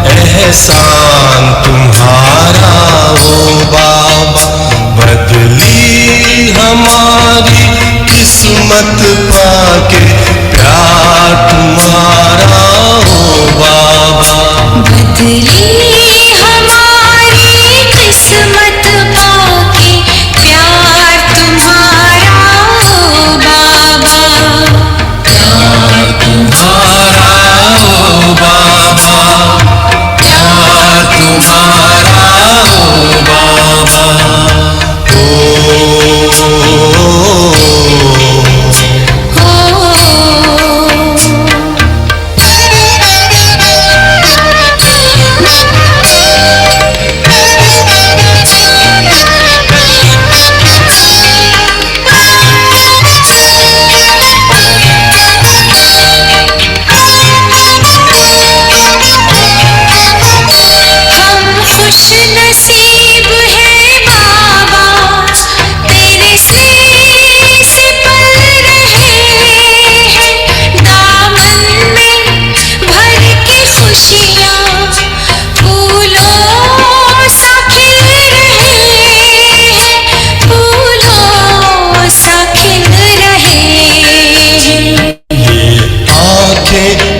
एहसान तुम्हारा ओ बाबा। बदली हमारी किस्मत पाके प्यार तुम्हारा ओ बाबा। बदली हमारी किस्मत पाके प्यार तुम्हारा ओ बाबा। प्यार तुम्हारा ओ बाबा। प्यार तुम्हारा ओ बाबा।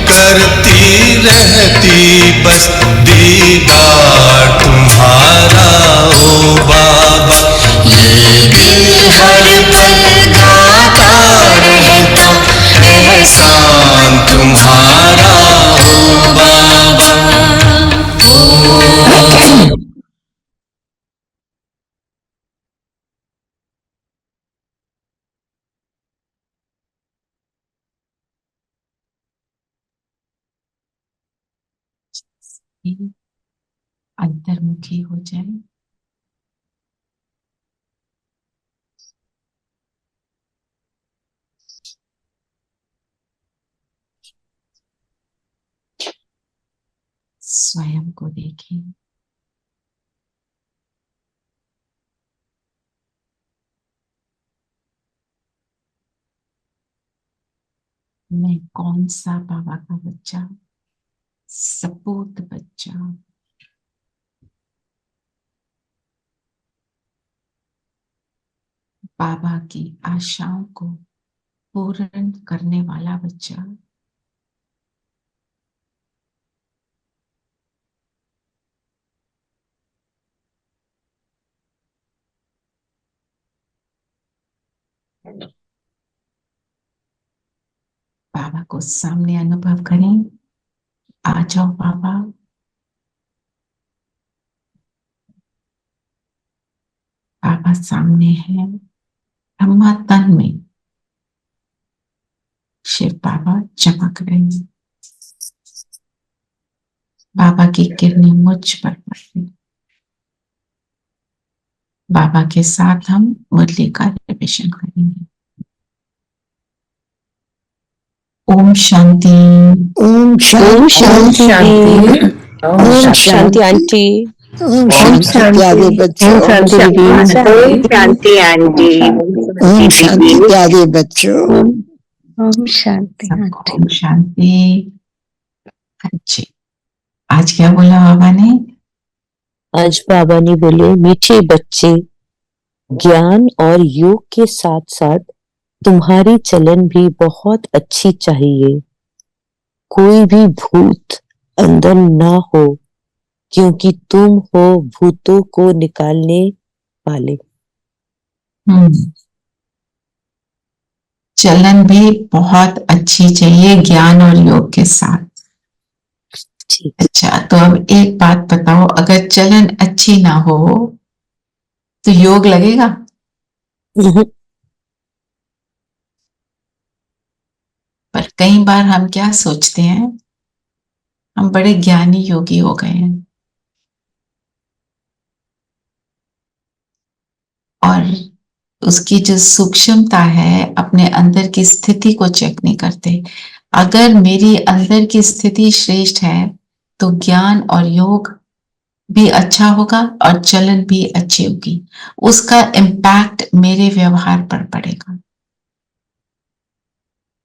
करती रहती बस दीदार तुम्हारा ओ बाबा। ये दिल हर पल गाता रहता एहसान तुम्हारा ओ बाबा। अंतर्मुखी हो जाए। स्वयं को देखें। मैं कौन सा बाबा का बच्चा, सपूत बच्चा, बाबा की आशाओं को पूर्ण करने वाला बच्चा। बाबा को सामने अनुभव करें। आ जाओ बाबा। बाबा सामने है। ब्रह्मा तन में शिव बाबा चमक रहे हैं। बाबा की किरणें मुझ पर पड़ रही। बाबा के साथ हम मुरली का रिविजन करेंगे। ओम शांति। ओम शांति। ओम शांति आंटी। ओम शांति प्यारे बच्चों। ओम शांति दीदी। ओम शांति आंटी। ओम शांति प्यारे बच्चों। ओम शांति सबको आंटी। ओम शांति। अच्छे। आज क्या बोला बाबा ने? आज बाबा ने बोले, मीठे बच्चे, ज्ञान और योग के साथ साथ तुम्हारी चलन भी बहुत अच्छी चाहिए। कोई भी भूत अंदर ना हो, क्योंकि तुम हो भूतों को निकालने वाले। चलन भी बहुत अच्छी चाहिए ज्ञान और योग के साथ। अच्छा, तो अब एक बात बताओ, अगर चलन अच्छी ना हो तो योग लगेगा? पर कई बार हम क्या सोचते हैं, हम बड़े ज्ञानी योगी हो गए हैं और उसकी जो सूक्ष्मता है, अपने अंदर की स्थिति को चेक नहीं करते। अगर मेरी अंदर की स्थिति श्रेष्ठ है तो ज्ञान और योग भी अच्छा होगा और चलन भी अच्छी होगी, उसका इम्पैक्ट मेरे व्यवहार पर पड़ेगा।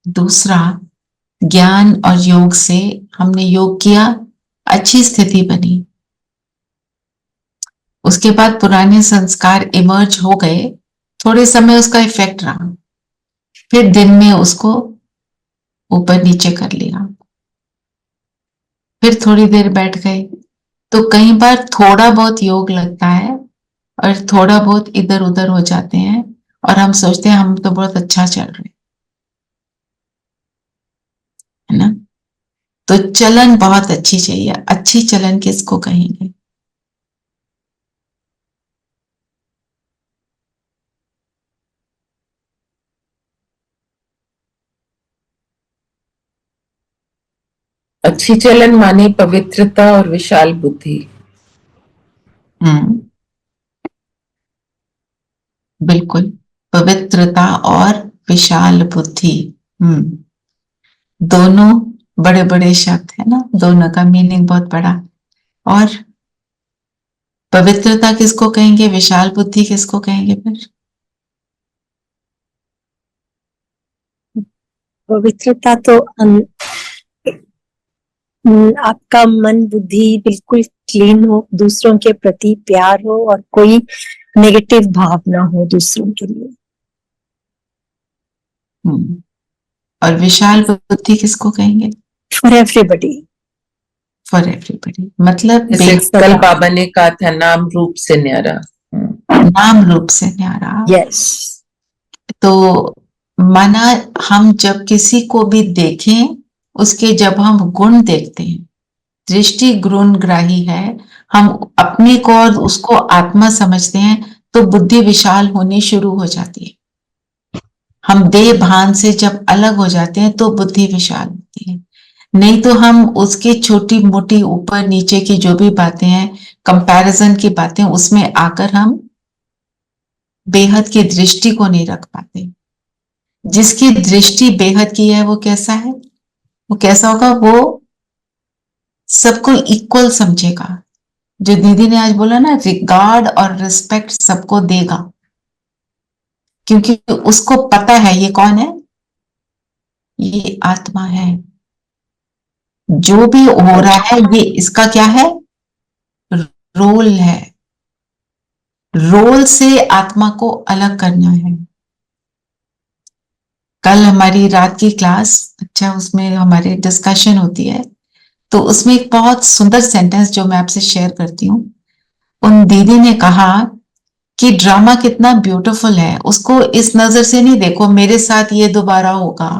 दूसरा, ज्ञान और योग से हमने योग किया, अच्छी स्थिति बनी, उसके बाद पुराने संस्कार इमर्ज हो गए, थोड़े समय उसका इफेक्ट रहा, फिर दिन में उसको ऊपर नीचे कर लिया, फिर थोड़ी देर बैठ गए। तो कई बार थोड़ा बहुत योग लगता है और थोड़ा बहुत इधर उधर हो जाते हैं और हम सोचते हैं हम तो बहुत अच्छा चल रहे हैं, है ना। तो चलन बहुत अच्छी चाहिए। अच्छी चलन किसको कहेंगे? अच्छी चलन माने पवित्रता और विशाल बुद्धि। बिल्कुल, पवित्रता और विशाल बुद्धि। दोनों बड़े बड़े शब्द है ना, दोनों का मीनिंग बहुत बड़ा। और पवित्रता किसको कहेंगे, विशाल बुद्धि किसको कहेंगे? फिर पवित्रता तो आपका मन बुद्धि बिल्कुल क्लीन हो, दूसरों के प्रति प्यार हो और कोई नेगेटिव भाव ना हो दूसरों के लिए। और विशाल बुद्धि किसको कहेंगे? For everybody. फॉर एवरीबॉडी मतलब जैसे कल बाबा ने कहा था, नाम रूप से न्यारा। नाम रूप से न्यारा। यस। तो माना हम जब किसी को भी देखें, उसके जब हम गुण देखते हैं, दृष्टि गुणग्राही है, हम अपने को और उसको आत्मा समझते हैं, तो बुद्धि विशाल होनी शुरू हो जाती है। हम देह भान से जब अलग हो जाते हैं तो बुद्धि विशाल होती है। नहीं तो हम उसकी छोटी मोटी ऊपर नीचे की जो भी बातें हैं, कंपैरिजन की बातें, उसमें आकर हम बेहद की दृष्टि को नहीं रख पाते। जिसकी दृष्टि बेहद की है वो कैसा है? वो कैसा होगा? वो सबको इक्वल समझेगा। जो दीदी ने आज बोला ना, रिगार्ड और रिस्पेक्ट सबको देगा, क्योंकि उसको पता है ये कौन है, ये आत्मा है। जो भी हो रहा है ये इसका क्या है? रोल है। रोल से आत्मा को अलग करना है। कल हमारी रात की क्लास, अच्छा उसमें हमारी डिस्कशन होती है, तो उसमें एक बहुत सुंदर सेंटेंस जो मैं आपसे शेयर करती हूँ। उन दीदी ने कहा कि ड्रामा कितना ब्यूटीफुल है, उसको इस नजर से नहीं देखो मेरे साथ ये दोबारा होगा,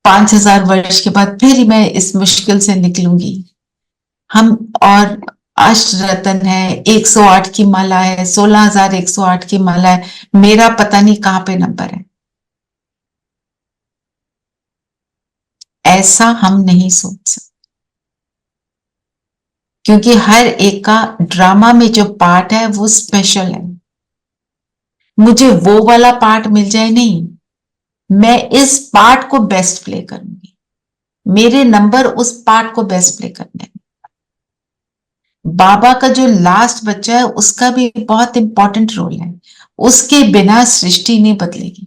5000 वर्ष के बाद फिर मैं इस मुश्किल से निकलूंगी। हम और अष्ट रतन है, 108 की माला है, 16108 की माला है, मेरा पता नहीं कहां पे नंबर है। ऐसा हम नहीं सोच सकते, क्योंकि हर एक का ड्रामा में जो पार्ट है वो स्पेशल है। मुझे वो वाला पार्ट मिल जाए नहीं, मैं इस पार्ट को बेस्ट प्ले करूंगी, मेरे नंबर उस पार्ट को बेस्ट प्ले करने हैं। बाबा का जो लास्ट बच्चा है उसका भी बहुत इंपॉर्टेंट रोल है, उसके बिना सृष्टि नहीं बदलेगी।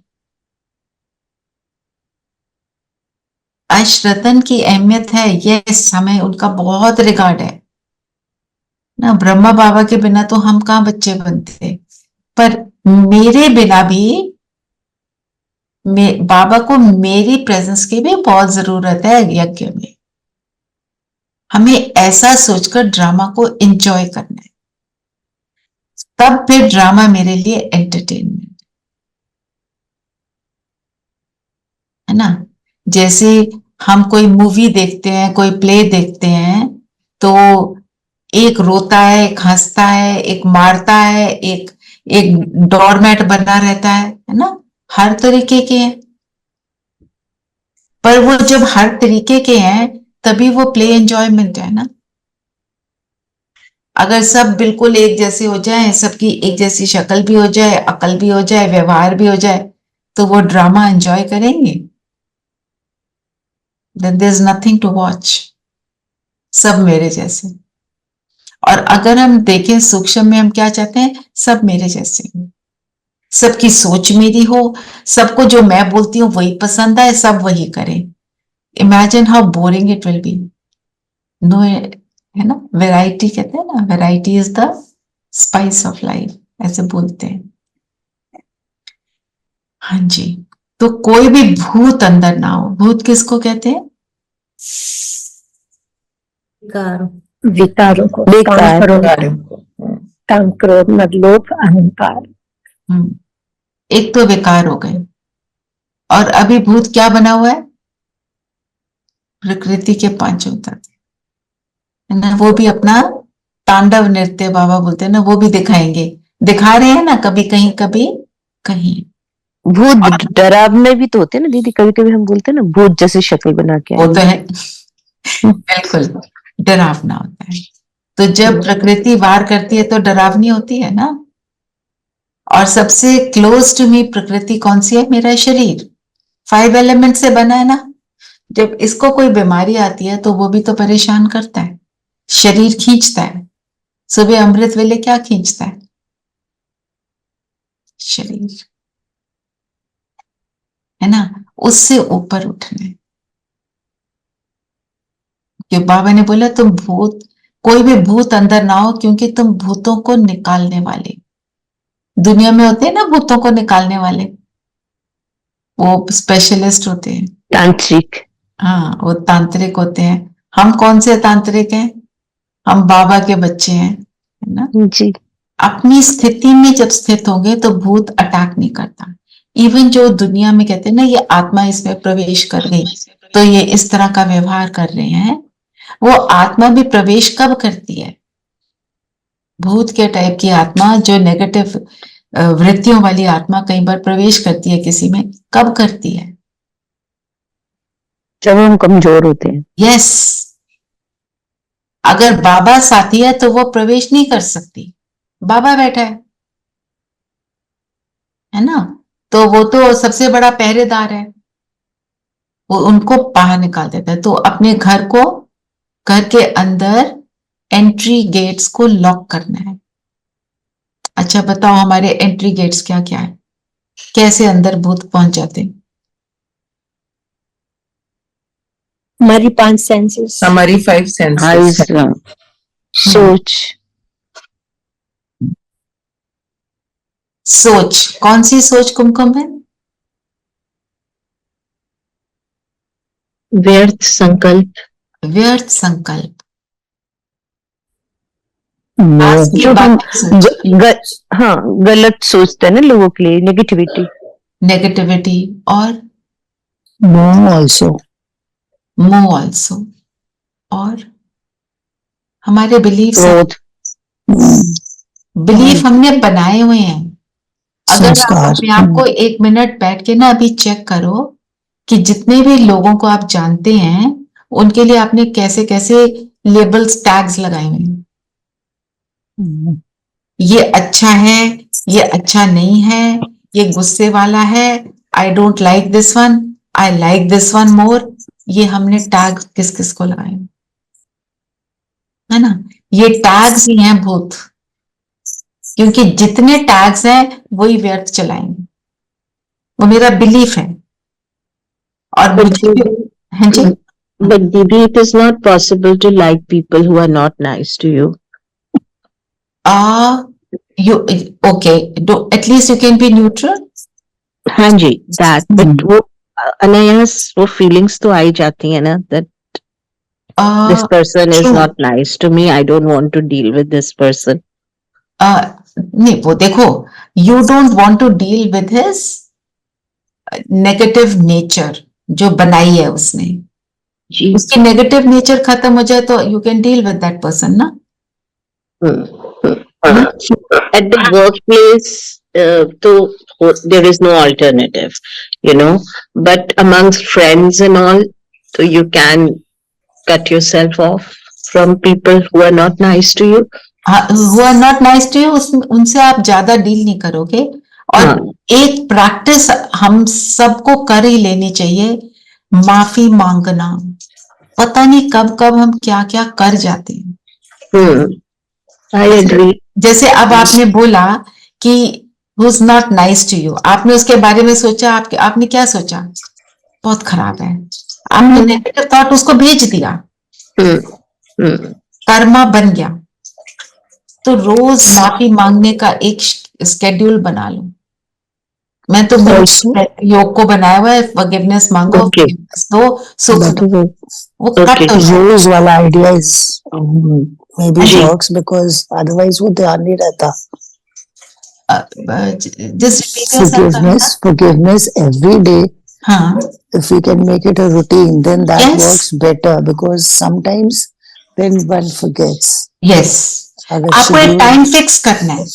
अशरतन की अहमियत है, यह समय उनका बहुत रिगार्ड है ना। ब्रह्मा बाबा के बिना तो हम कहां बच्चे बनते, पर मेरे बिना भी बाबा को मेरी प्रेजेंस की भी बहुत जरूरत है यज्ञ में। हमें ऐसा सोचकर ड्रामा को एंजॉय करना है, तब फिर ड्रामा मेरे लिए एंटरटेनमेंट है ना। जैसे हम कोई मूवी देखते हैं, कोई प्ले देखते हैं, तो एक रोता है, एक हंसता है, एक मारता है, एक एक डोरमैट बना रहता है ना। हर तरीके के हैं, पर वो जब हर तरीके के हैं तभी वो प्ले एंजॉयमेंट है ना। अगर सब बिल्कुल एक जैसे हो जाए, सबकी एक जैसी शक्ल भी हो जाए, अकल भी हो जाए, व्यवहार भी हो जाए, तो वो ड्रामा एंजॉय करेंगे? Then there is nothing to watch. सब मेरे जैसे। और अगर हम देखें सूक्ष्म में, हम क्या चाहते हैं? सब मेरे जैसे हो, सबकी सोच मेरी हो, सबको जो मैं बोलती हूँ वही पसंद आए, सब वही करें। Imagine how boring it will be. No, है ना, वैरायटी कहते हैं ना, variety is the spice of life, ऐसे बोलते हैं। हाँ जी। तो कोई भी भूत अंदर ना हो। भूत किसको कहते हैं? विकारों को, बेकार। काम, क्रोध, मद, लोभ, अहंकार। एक तो विकार हो गए, और अभी भूत क्या बना हुआ है? प्रकृति के पांचों तत्व, है ना। वो भी अपना तांडव नृत्य, बाबा बोलते हैं ना, वो भी दिखाएंगे, दिखा रहे हैं ना, कभी कहीं कभी कहीं। भूत डरावने भी तो होते हैं ना दीदी, कभी कभी हम बोलते हैं ना भूत जैसी शक्ल बना के वो तो है, बिल्कुल डरावना होता है। तो जब प्रकृति वार करती है तो डरावनी होती है ना। और सबसे क्लोज टू मी प्रकृति कौन सी है? मेरा शरीर 5 एलिमेंट से बना है ना। जब इसको कोई बीमारी आती है तो वो भी तो परेशान करता है, शरीर खींचता है। सुबह अमृत वेले क्या खींचता है? शरीर, है ना। उससे ऊपर उठना है। कि बाबा ने बोला तुम भूत, कोई भी भूत अंदर ना हो, क्योंकि तुम भूतों को निकालने वाले। दुनिया में होते हैं ना भूतों को निकालने वाले, वो स्पेशलिस्ट होते हैं, तांत्रिक। हाँ, वो तांत्रिक होते हैं। हम कौन से तांत्रिक हैं? हम बाबा के बच्चे हैं, है ना। जी। अपनी स्थिति में जब स्थित होंगे तो भूत अटैक नहीं करता। इवन जो दुनिया में कहते हैं ना, ये आत्मा इसमें प्रवेश कर गई तो ये इस तरह का व्यवहार कर रहे हैं, वो आत्मा भी प्रवेश कब करती है? भूत के टाइप की आत्मा, जो नेगेटिव वृत्तियों वाली आत्मा कई बार प्रवेश करती है किसी में, कब करती है? जब हम कमजोर होते हैं। यस। अगर बाबा साथी है तो वो प्रवेश नहीं कर सकती, बाबा बैठा है ना। तो वो तो सबसे बड़ा पहरेदार है, वो उनको बाहर निकाल देता है। तो अपने घर को, घर के अंदर एंट्री गेट्स को लॉक करना है। अच्छा बताओ, हमारे एंट्री गेट्स क्या क्या है? कैसे अंदर भूत पहुंच जाते हैं? हमारी 5 सेंसेस, हमारी 5 सेंसेस। सोच। सोच, कौन सी सोच कुमकुम है? व्यर्थ संकल्प। व्यर्थ संकल्प। जो हम हाँ गलत सोचते हैं ना लोगों के लिए, नेगेटिविटी। नेगेटिविटी और मोह ऑल्सो। मोह ऑल्सो। और हमारे बिलीफ, बिलीफ हमने बनाए हुए हैं। अगर आप अपने आप को 1 मिनट बैठ के ना अभी चेक करो कि जितने भी लोगों को आप जानते हैं उनके लिए आपने कैसे कैसे लेबल्स, टैग्स लगाए हुए हैं। ये अच्छा है, ये अच्छा नहीं है, ये गुस्से वाला है, I don't like this one, I like this one more. ये हमने टैग किस किस को लगाए, है ना। ये टैग्स ही हैं भूत, क्योंकि जितने टैग्स हैं वही व्यर्थ चलाएंगे। वो मेरा बिलीफ है। और मुझे हाँ जी। But Didi, it is not possible to like people who are not nice to you. You okay? At least you can be neutral. हाँ जी, that. But वो अनायास वो feelings तो आई जाती है ना, that this person is not nice to me. I don't want to deal with this person. नहीं, वो देखो, you don't want to deal with his negative nature जो बनाई है उसने। जी। उसकी नेगेटिव नेचर खत्म हो जाए तो you can deal with that person ना। At the workplace, so there is no alternative, you know. But amongst friends and all, so you can cut yourself off from people who are not nice to you. Who are not nice to you, उनसे आप ज्यादा deal नहीं करोगे। और हाँ। एक practice हम सबको कर ही लेनी चाहिए, माफी मांगना। पता नहीं कब कब हम क्या क्या कर जाते हैं। I agree. जैसे अब आपने बोला कि who is not nice to you, आपने उसके बारे में सोचा, आपने क्या सोचा? बहुत खराब है, आपने नेगेटिव थॉट उसको भेज दिया, कर्मा बन गया। तो रोज माफी मांगने का एक स्केड्यूल बना लो। मैं तो Also, योग को बनाया हुआ है, फॉरगिवनेस मांगो, Okay. forgiveness दो, सुख but दो, वो कट हो जाए। रोज वाला idea is maybe ji. works because otherwise वो ध्यान नहीं रहता. Just repeat yourself, Kavita. Forgiveness every day. हाँ, If we can make it a routine, then that Yes. works better because sometimes then one forgets. Yes. अगर आपको एक schedule- time fix करना है।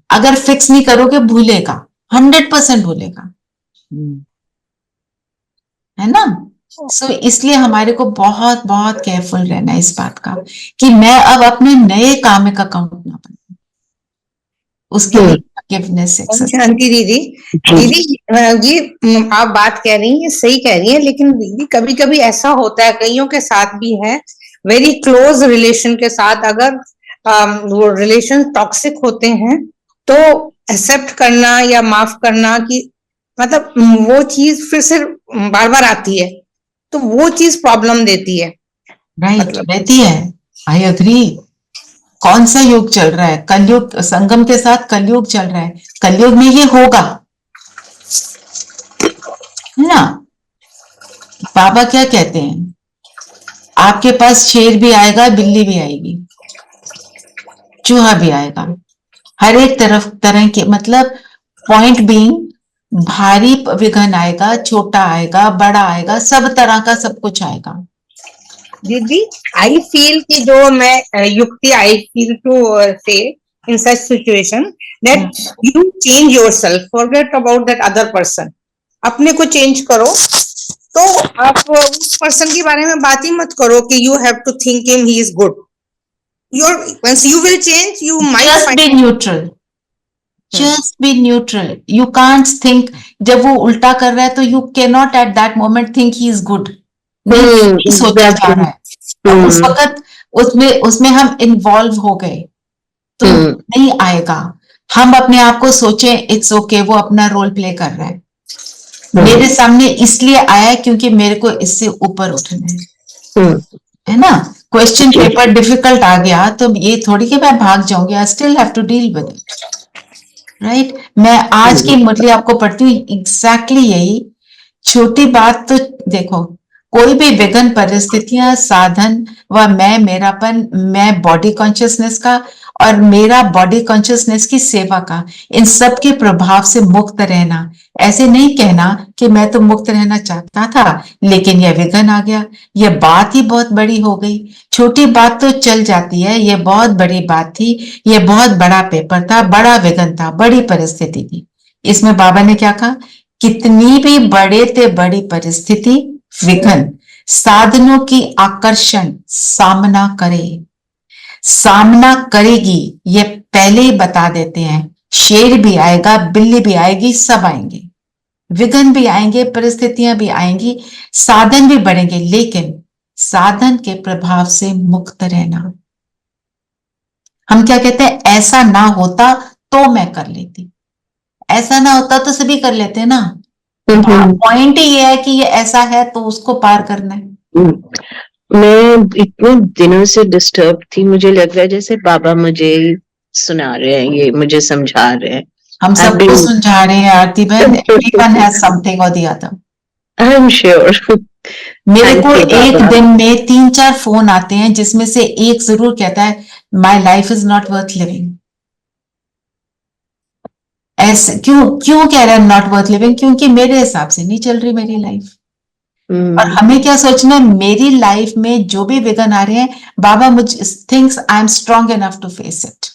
अगर फिक्स नहीं करोगे भूलेगा, 100% भूलेगा, है ना? सो इसलिए हमारे को बहुत बहुत केयरफुल रहना है इस बात का कि मैं अब अपने नए कामिक अकाउंट ना बनाऊं। उसके लिए फॉरगिवनेस शांति दीदी, ये आप बात कह रही हैं, सही कह रही हैं, लेकिन दीदी कभी कभी ऐसा होता है, कईयों के साथ भी है, वेरी क्लोज रिलेशन के साथ अगर वो रिलेशन टॉक्सिक होते हैं तो एक्सेप्ट करना या माफ करना कि मतलब वो चीज फिर से बार बार आती है, तो वो चीज प्रॉब्लम देती है। राइट, रहती है। I agree. कौन सा युग चल रहा है? कलयुग, संगम के साथ कलयुग चल रहा है। कलयुग में ये होगा, है ना? बाबा क्या कहते हैं? आपके पास शेर भी आएगा, बिल्ली भी आएगी, चूहा भी आएगा, हर एक तरह के, मतलब पॉइंट बीइंग भारी विघन आएगा, छोटा आएगा, बड़ा आएगा, सब तरह का सब कुछ आएगा। दीदी आई फील कि जो मैं युक्ति आई feel to say in such situation that you change yourself, forget about that other person, अपने को चेंज करो। तो आप उस पर्सन के बारे में बात ही मत करो कि you have to think him he is good. once you will change, you might Just find be neutral. Just be neutral. You can't think, जब वो उल्टा कर रहा है तो you cannot at that moment think he is good. नहीं सोचा जा रहा है, और उस वक्त उसमें हम इन्वॉल्व हो गए तो नहीं आएगा। हम अपने आप को सोचे इट्स ओके, वो अपना रोल प्ले कर रहा है, मेरे सामने इसलिए आया क्योंकि मेरे को इससे ऊपर उठना है ना? क्वेश्चन पेपर डिफिकल्ट आ गया तो ये थोड़ी कि मैं भाग जाऊंगी, I still have to deal with it, right? मैं आज की मुरली आपको पढ़ती हूँ, एग्जैक्टली यही छोटी बात। तो देखो, कोई भी विघ्न परिस्थितियां, साधन व मैं मेरापन, मैं बॉडी कॉन्शियसनेस का और मेरा बॉडी कॉन्शियसनेस की सेवा का, इन सब के प्रभाव से मुक्त रहना। ऐसे नहीं कहना कि मैं तो मुक्त रहना चाहता था लेकिन यह विघ्न आ गया, यह बात ही बहुत बड़ी हो गई। छोटी बात तो चल जाती है, यह बहुत बड़ी बात थी, यह बहुत बड़ा पेपर था, बड़ा विघ्न था, बड़ी परिस्थिति थी। इसमें बाबा ने क्या कहा? कितनी भी बड़े ते बड़ी परिस्थिति विघ्न साधनों की आकर्षण सामना करे, सामना करेगी, ये पहले ही बता देते हैं। शेर भी आएगा, बिल्ली भी आएगी, सब आएंगे, विघ्न भी आएंगे, परिस्थितियां भी आएंगी, साधन भी बढ़ेंगे, लेकिन साधन के प्रभाव से मुक्त रहना। हम क्या कहते हैं? ऐसा ना होता तो मैं कर लेती, ऐसा ना होता तो सभी कर लेते हैं ना। पॉइंट ही ये है कि ये ऐसा है तो उसको पार करना है। मैं इतने दिनों से डिस्टर्ब थी, मुझे लग रहा है जैसे बाबा मुझे सुना रहे हैं, ये मुझे समझा रहे हैं। हम सबको समझा रहे हैं आरती बहन, everyone has something or the other. I am sure. मेरे को एक दिन में 3-4 फोन आते हैं जिसमें से एक जरूर कहता है my life is not worth living. ऐसे क्यों कह रहा है नॉट वर्थ लिविंग? क्योंकि मेरे हिसाब से नहीं चल रही मेरी लाइफ। और हमें क्या सोचना है? मेरी लाइफ में जो भी विघ्न आ रहे हैं, बाबा मुझे thinks I am strong enough to face it,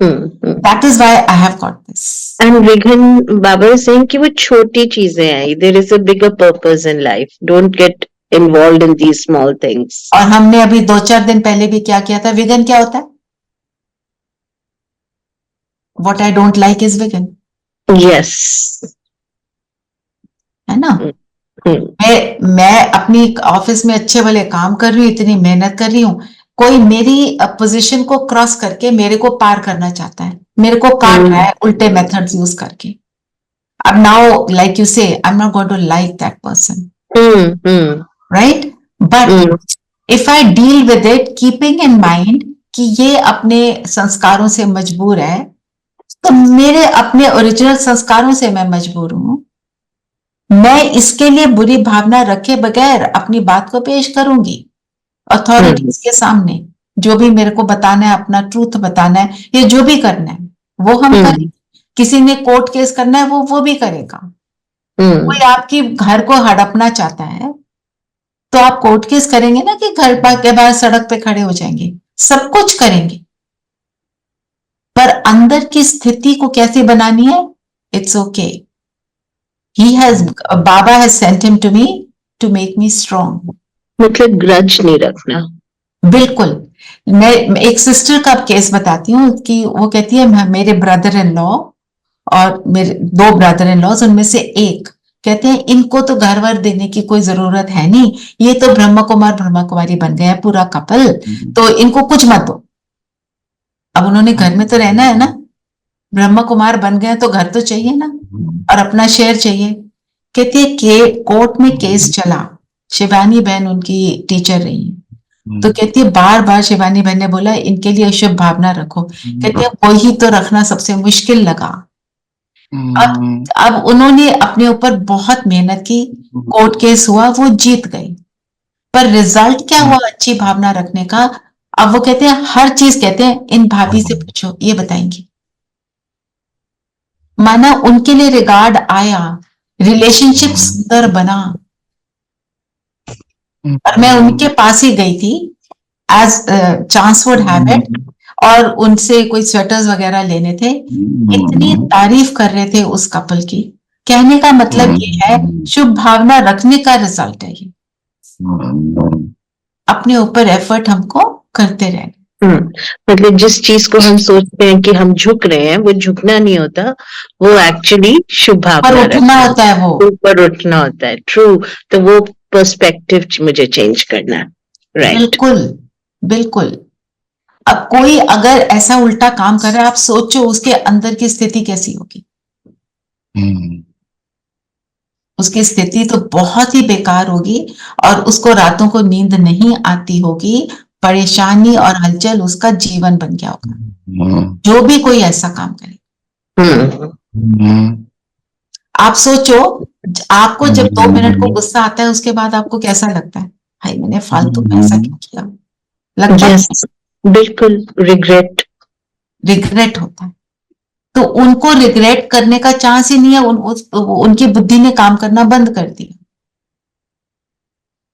that is why I have got this. And विघ्न, बाबा इज सेइंग कि वो छोटी चीजें हैं, there is a bigger purpose in life, don't get involved in these small things. और हमने अभी 2-4 दिन पहले भी क्या किया था? विघ्न क्या होता है? what I don't like is vegan, Yes. है ना? मैं अपनी ऑफिस में अच्छे वाले काम कर रही हूँ, इतनी मेहनत कर रही हूँ, कोई मेरी पोजीशन को क्रॉस करके मेरे को पार करना चाहता है, मेरे को काट रहा है उल्टे मेथड्स यूज करके. अब now like you say, I am not going to like that person, right? But if I deal with it keeping in mind कि ये अपने संस्कारों से मजबूर है, तो मेरे अपने ओरिजिनल संस्कारों से मैं मजबूर हूं, मैं इसके लिए बुरी भावना रखे बगैर अपनी बात को पेश करूंगी अथॉरिटीज के सामने. जो भी मेरे को बताना है, अपना ट्रूथ बताना है, या जो भी करना है वो हम करेंगे. किसी ने कोर्ट केस करना है वो भी करेगा. कोई आपकी घर को हड़पना चाहता है तो आप कोर्ट केस करेंगे ना, कि घर के बाहर सड़क पे खड़े हो जाएंगे, सब कुछ करेंगे. पर अंदर की स्थिति को कैसे बनानी है, इट्स ओके. बाबा has sent him to me to make me strong. मतलब ग्रज नहीं रखना. बिल्कुल. मैं एक सिस्टर का केस बताती हूँ कि वो कहती है मेरे ब्रदर इन लॉ और मेरे 2 ब्रदर इन लॉज, उनमें से एक कहते हैं इनको तो घर वर देने की कोई जरूरत है नहीं, ये तो ब्रह्म कुमार ब्रह्मा कुमारी बन गया है पूरा कपल, तो इनको कुछ मत दो. अब उन्होंने घर में तो रहना है ना, ब्रह्म कुमार बन गए तो घर तो चाहिए ना, और अपना शेयर चाहिए. कहती है कि कोर्ट में केस चला, शिवानी बहन उनकी टीचर रही है, तो कहती है बार बार शिवानी बहन ने बोला इनके लिए शुभ भावना रखो. कहती है वही तो रखना सबसे मुश्किल लगा. अब उन्होंने अपने ऊपर बहुत मेहनत की, कोर्ट केस हुआ, वो जीत गई, पर रिजल्ट क्या हुआ अच्छी भावना रखने का? अब वो कहते हैं हर चीज, कहते हैं इन भाभी से पूछो, ये बताएंगी. माना उनके लिए रिगार्ड आया, रिलेशनशिप सुंदर बना. और मैं उनके पास ही गई थी as chance would have it, और उनसे कोई स्वेटर्स वगैरह लेने थे. इतनी तारीफ कर रहे थे उस कपल की. कहने का मतलब ये है, शुभ भावना रखने का रिजल्ट है ये. अपने ऊपर एफर्ट हमको करते रहना. मतलब जिस चीज को हम सोचते हैं कि हम झुक रहे हैं, वो झुकना नहीं होता, वो एक्चुअली शुभ भावना उठना होता है, वो ऊपर उठना होता है. ट्रू. तो वो पर्सपेक्टिव मुझे चेंज करना है. राइट. बिल्कुल बिल्कुल. अब कोई अगर ऐसा उल्टा काम कर रहा है, आप सोचो उसके अंदर की स्थिति कैसी होगी. उसकी स्थिति तो बहुत ही बेकार होगी, और उसको रातों को नींद नहीं आती होगी. परेशानी और हलचल उसका जीवन बन गया होगा, जो भी कोई ऐसा काम करे. आप सोचो, आपको जब 2 मिनट को गुस्सा आता है, उसके बाद आपको कैसा लगता है? भाई मैंने फालतू में ऐसा क्यों किया, लगता है. बिल्कुल. रिग्रेट होता है. तो उनको रिग्रेट करने का चांस ही नहीं है. उनकी बुद्धि ने काम करना बंद कर दिया.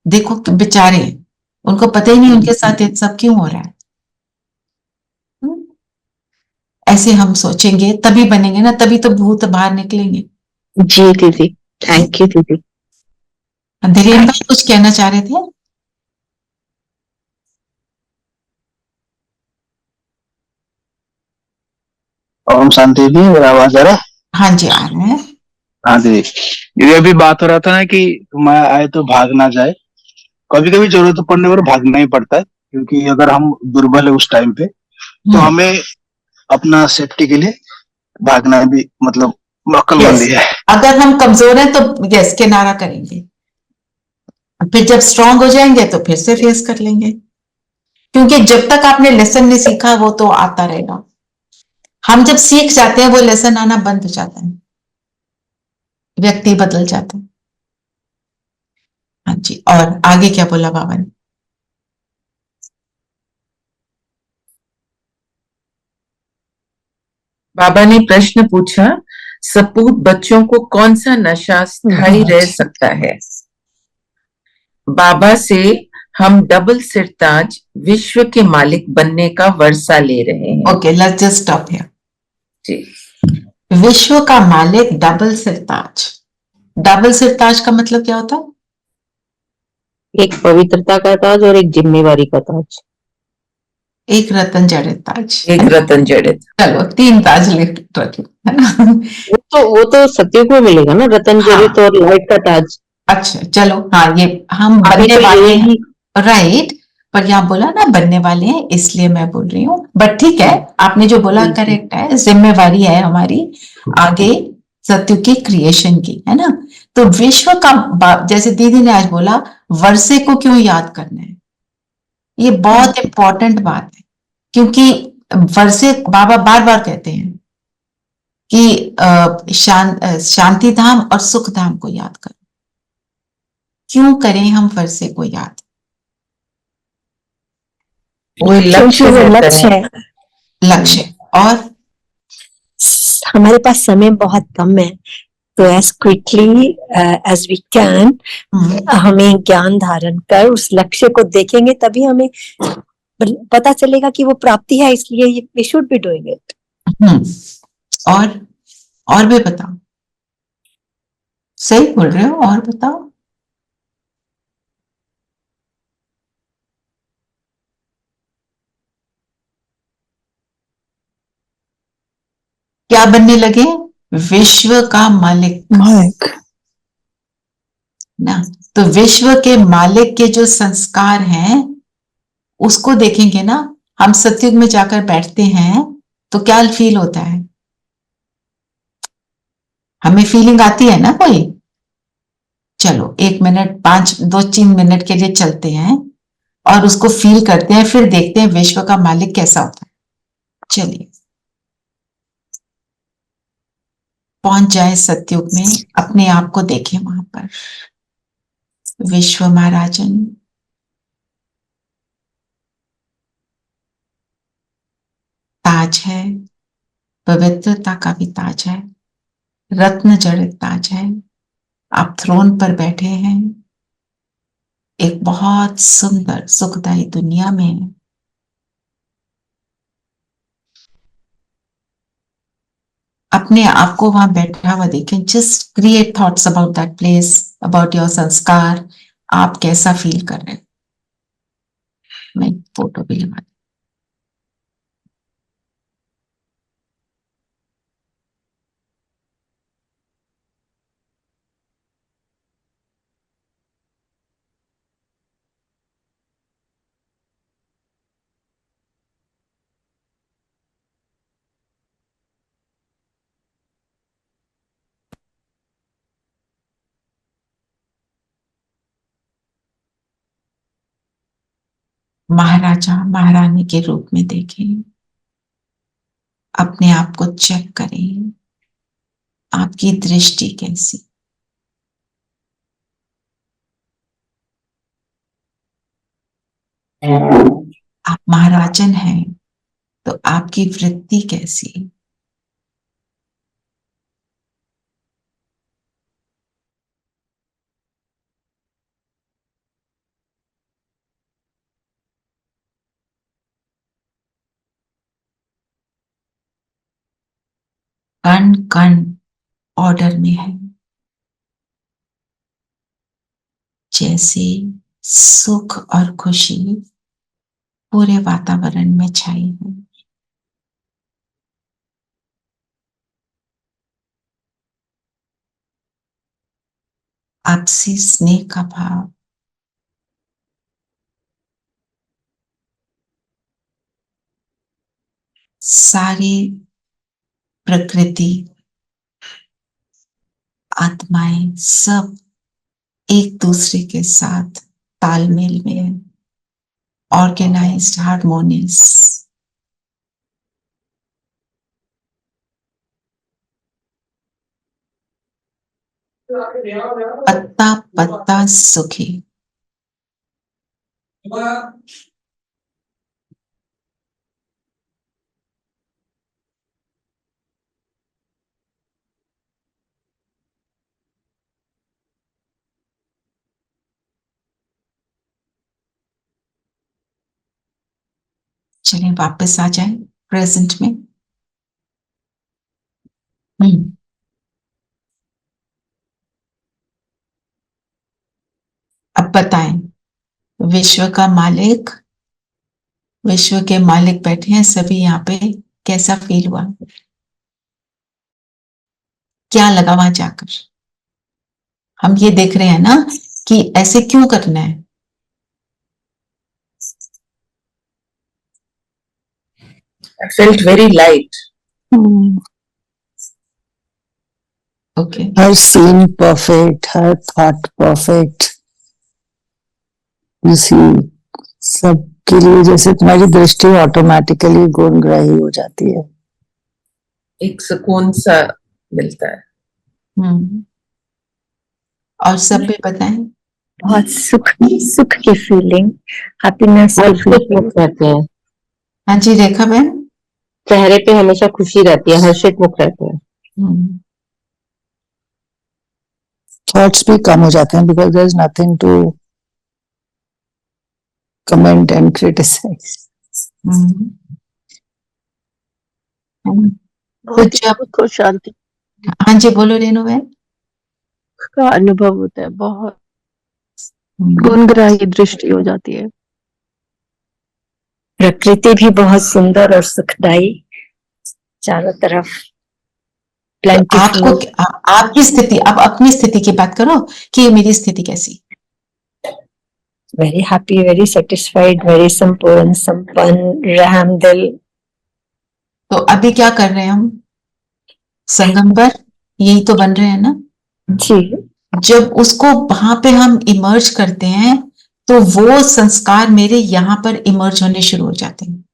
देखो बेचारे, उनको पता ही नहीं उनके साथ ये सब क्यों हो रहा है. ऐसे हम सोचेंगे तभी बनेंगे ना, तभी तो भूत बाहर निकलेंगे. जी दीदी, थैंक यू दीदी. धीरेन्द्र भाई कुछ कहना चाह रहे थे? ओम शांति दी, मेरा आवाज आ रहा है? हाँ जी आ रहे हैं. हाँ दीदी, ये अभी बात हो रहा था ना कि मैं आए तो भाग ना जाए. कभी कभी जरूरत पड़ने पर भागना ही पड़ता है, क्योंकि अगर हम दुर्बल है उस टाइम पे, तो हमें अपना सेफ्टी के लिए भागना भी मतलब अक्लमंदी है. अगर हम कमजोर हैं तो यस किनारा करेंगे, फिर जब स्ट्रांग हो जाएंगे तो फिर से फेस कर लेंगे. क्योंकि जब तक आपने लेसन नहीं सीखा वो तो आता रहेगा. हम जब सीख जाते हैं वो लेसन आना बंद हो जाता है, व्यक्ति बदल जाता है. हाँ जी, और आगे क्या बोला बाबा ने? बाबा ने प्रश्न पूछा, सपूत बच्चों को कौन सा नशा स्थायी रह सकता है? बाबा से हम डबल सिरताज विश्व के मालिक बनने का वर्षा ले रहे हैं. Okay, let's just stop here. जी. विश्व का मालिक डबल सिरताज. डबल सिरताज का मतलब क्या होता है? एक पवित्रता का ताज और एक जिम्मेवारी का ताज. एक रतन जड़ित ताज। एक रतन जड़ित। चलो 3 ताज लिख रख लो, है ना। वो तो सतयुग में मिलेगा ना, रतन हाँ। जड़ित और लाइट का ताज। अच्छा चलो, हाँ ये हम अभी बनने तो वाले हैं, यही राइट। पर यहाँ बोला ना बनने वाले हैं, इसलिए मैं बोल रही हूँ। बट ठीक है, आपने जो बोला जी, जी। करेक्ट है, जिम्मेवारी है हमारी आगे सत्युग की क्रिएशन की, है ना। तो विश्व का जैसे दीदी ने आज बोला, वर्षे को क्यों याद करना है, ये बहुत इंपॉर्टेंट बात है। क्योंकि वर्षे बाबा बार बार कहते हैं कि शांति धाम और सुख धाम को याद करो। क्यों करें हम वर्षे को याद? वो लक्ष्य क्योंकि वो है लक्ष्य तरह। है। लक्ष्य, और हमारे पास समय बहुत कम है, तो as quickly as we can हमें ज्ञान धारण कर उस लक्ष्य को देखेंगे, तभी हमें पता चलेगा कि वो प्राप्ति है, इसलिए we should be doing it. और भी बताओ, सही बोल रहे हो, और बताओ। क्या बनने लगे? विश्व का मालिक ना। तो विश्व के मालिक के जो संस्कार हैं उसको देखेंगे ना। हम सत्युग में जाकर बैठते हैं तो क्या फील होता है? हमें फीलिंग आती है ना कोई? चलो 1 मिनट, 2-3 मिनट के लिए चलते हैं और उसको फील करते हैं, फिर देखते हैं विश्व का मालिक कैसा होता है। चलिए पहुंच जाए सत्युग में, अपने आप को देखें वहां पर। विश्व महाराजन, ताज है, पवित्रता का भी ताज है, रत्न जड़ित ताज है। आप थ्रोन पर बैठे हैं, एक बहुत सुंदर सुखदायी दुनिया में है। अपने आप को वहां बैठा हुआ देखें। Just create thoughts about that place, about your संस्कार। आप कैसा फील कर रहे हैं? मैं फोटो भी लगा। महाराजा महारानी के रूप में देखें, अपने आप को चेक करें, आपकी दृष्टि कैसी? आप महाराजन हैं तो आपकी वृत्ति कैसी? कण कण ऑर्डर में है, जैसे सुख और खुशी पूरे वातावरण में छाई है। आपसी स्नेह का भाव, सारी प्रकृति, आत्माएं सब एक दूसरे के साथ तालमेल में है, ऑर्गेनाइज्ड, हार्मोनियस। पत्ता पत्ता सुखी। चलिए वापस आ जाए प्रेजेंट में। अब बताएं, विश्व का मालिक विश्व के मालिक बैठे हैं सभी यहाँ पे, कैसा फील हुआ? क्या लगा वहां जाकर? हम ये देख रहे हैं ना कि ऐसे क्यों करना है। I felt very light. Okay Her scene perfect, her thought perfect. You see, सबके लिए जैसे तुम्हारी दृष्टि ऑटोमेटिकली गुणग्राही हो जाती है। एक सुकून सा मिलता है। और सब भी बताएं। बहुत सुख सुख की फीलिंग, हैप्पीनेस की हर्षित फीलिंग। मुख रहते हैं, हाँ जी रेखा बहन। चेहरे पे हमेशा खुशी रहती है, हर्षित मुख रहते हैं। थॉट्स भी कम हो जाते हैं because there is nothing to comment and criticise. कुछ को शांति हाँ जी बोलो रेनू बहन। का अनुभव होता है, बहुत गुणग्राही दृष्टि हो जाती है। प्रकृति भी बहुत सुंदर और सुखदाई, चारों तरफ तो आपको प्लेंटिफुल। आपकी स्थिति, अब अपनी स्थिति की बात करो कि ये मेरी स्थिति कैसी? Very happy, very satisfied, very संपूर्ण, संपन्न, रहम दिल। तो अभी क्या कर रहे हैं हम? संगम पर यही तो बन रहे हैं ना जी। जब उसको वहां पे हम इमर्ज करते हैं तो वो संस्कार मेरे यहाँ पर इमर्ज होने शुरू हो जाते हैं।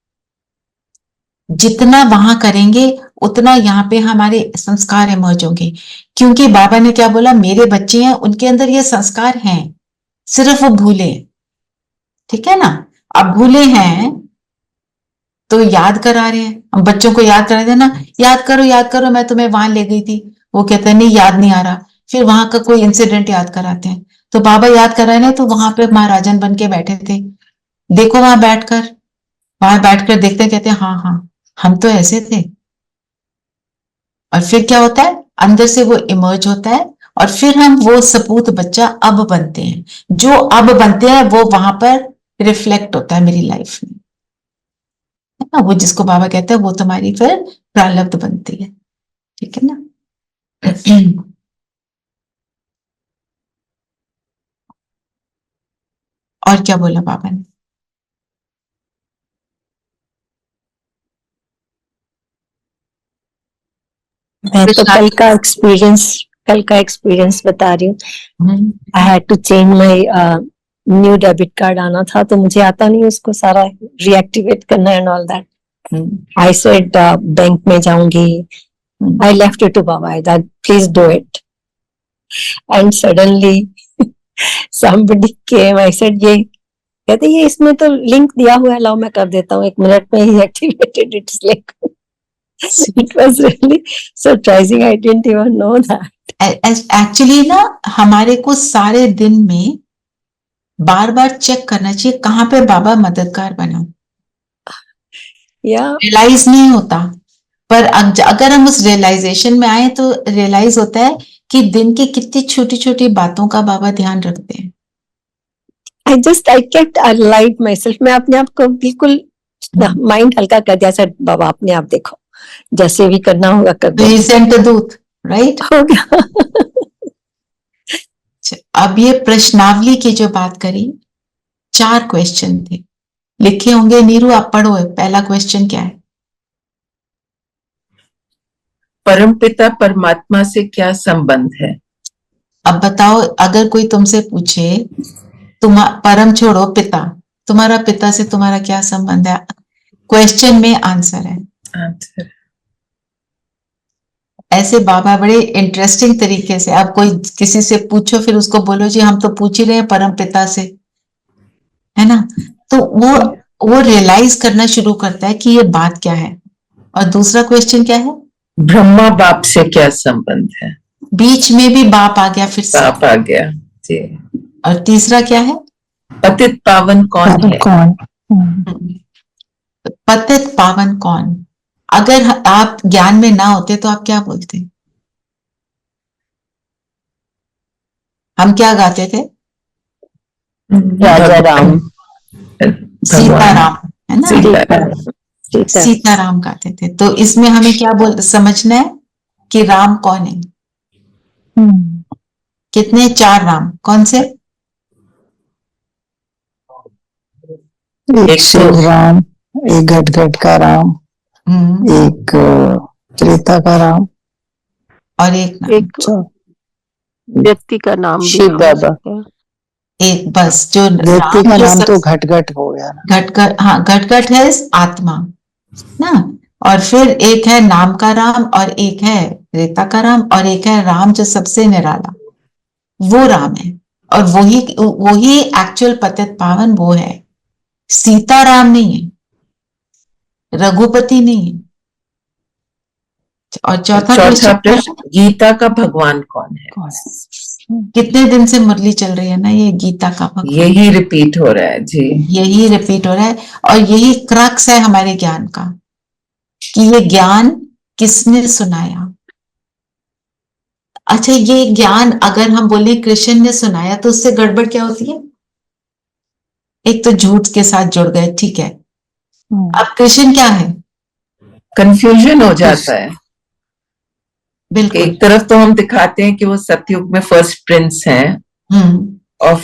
जितना वहां करेंगे उतना यहाँ पे हमारे संस्कार इमर्ज होंगे, क्योंकि बाबा ने क्या बोला, मेरे बच्चे हैं उनके अंदर ये संस्कार हैं, सिर्फ वो भूले। ठीक है ना, अब भूले हैं तो याद करा रहे हैं। हम बच्चों को याद करा देना, याद करो मैं तुम्हें वहां ले गई थी, वो कहते हैं नहीं याद नहीं आ रहा, फिर वहां का कोई इंसिडेंट याद कराते हैं। तो बाबा याद करा रहे तो वहां पे महाराजन बन के बैठे थे, देखो वहां बैठकर देखते हैं, कहते हैं हाँ हाँ हम तो ऐसे थे। और फिर क्या होता है, अंदर से वो इमर्ज होता है और फिर हम वो सपूत बच्चा अब बनते हैं। जो अब बनते हैं वो वहां पर रिफ्लेक्ट होता है मेरी लाइफ में, है ना। वो जिसको बाबा कहते हैं वो तुम्हारी फिर प्रारब्ध बनती है। ठीक है ना। और क्या बोला बाबा ने? मैं तो कल का एक्सपीरियंस बता रही हूँ। I had to change my new debit card आना था, तो मुझे आता नहीं उसको सारा रीएक्टिवेट करना and all that. I said bank में जाऊंगी। आई लेफ्ट इट टू बाबा, I that please do it. And suddenly somebody came, I said ये कहते ये इसमें तो लिंक दिया हुआ है, लाओ मैं कर देता हूँ, 1 मिनट में ही activated it's link. It was really surprising. I didn't even know that. Actually ना हमारे को सारे दिन में बार बार चेक करना चाहिए कहाँ पे बाबा मददगार बना। रियलाइज नहीं होता, पर अगर हम उस रियलाइजेशन में आए तो रियलाइज होता है कि दिन की कितनी छोटी छोटी बातों का बाबा ध्यान रखते हैं। I kept alive myself. मैं अपने आप को बिल्कुल माइंड हल्का कर दिया, सर बाबा अपने आप देखो, जैसे भी करना होगा कर दो। दूत राइट हो गया। अब ये प्रश्नावली की जो बात करी, 4 क्वेश्चन थे, लिखे होंगे नीरू, आप पढ़ो। पहला क्वेश्चन क्या है? परमपिता परमात्मा से क्या संबंध है? अब बताओ, अगर कोई तुमसे पूछे तुम परम छोड़ो पिता, तुम्हारा पिता से तुम्हारा क्या संबंध है? क्वेश्चन में आंसर है। आंसर ऐसे बाबा बड़े इंटरेस्टिंग तरीके से, अब कोई किसी से पूछो फिर उसको बोलो जी हम तो पूछ ही रहे हैं परम पिता से, है ना। तो वो रियलाइज करना शुरू करता है कि ये बात क्या है। और दूसरा क्वेश्चन क्या है? ब्रह्मा बाप से क्या संबंध है? बीच में भी बाप आ गया, फिर से बाप आ गया जी। और तीसरा क्या है? पतित पावन कौन है? पतित पावन कौन? अगर आप ज्ञान में ना होते तो आप क्या बोलते? हम क्या गाते थे? राजा राम, सीताराम, है ना, सीता सीताराम गाते थे। तो इसमें हमें क्या समझना है कि राम कौन है? कितने? 4 राम। कौन से? एक शिव राम, एक घटघट का राम, एक त्रेता का राम, और एक नाम, एक व्यक्ति का नाम भी शिव हो बाबा। सकता है। एक बस जो व्यक्ति राम का जो नाम सब तो घटघट हो गया ना। घटघट, हाँ घटघट है आत्मा ना। और फिर एक है नाम का राम, और एक है रेता का राम, और एक है राम जो सबसे निराला, वो राम है। और वही एक्चुअल पतित पावन वो है। सीताराम नहीं है, रघुपति नहीं है। और चौथा चौथा क्वेश्चन, प्रश्न, गीता का भगवान कौन है? कितने दिन से मुरली चल रही है ना, ये गीता का भगवान यही रिपीट हो रहा है जी। यही रिपीट हो रहा है। और यही क्रक्स है हमारे ज्ञान का, कि ये ज्ञान किसने सुनाया। अच्छा, ये ज्ञान अगर हम बोले कृष्ण ने सुनाया तो उससे गड़बड़ क्या होती है? एक तो झूठ के साथ जुड़ गए, ठीक है। अब कृष्ण क्या है? कंफ्यूजन हो जाता है। बिल्कुल। एक तरफ तो हम दिखाते हैं कि वो सतयुग में फर्स्ट प्रिंस हैं, और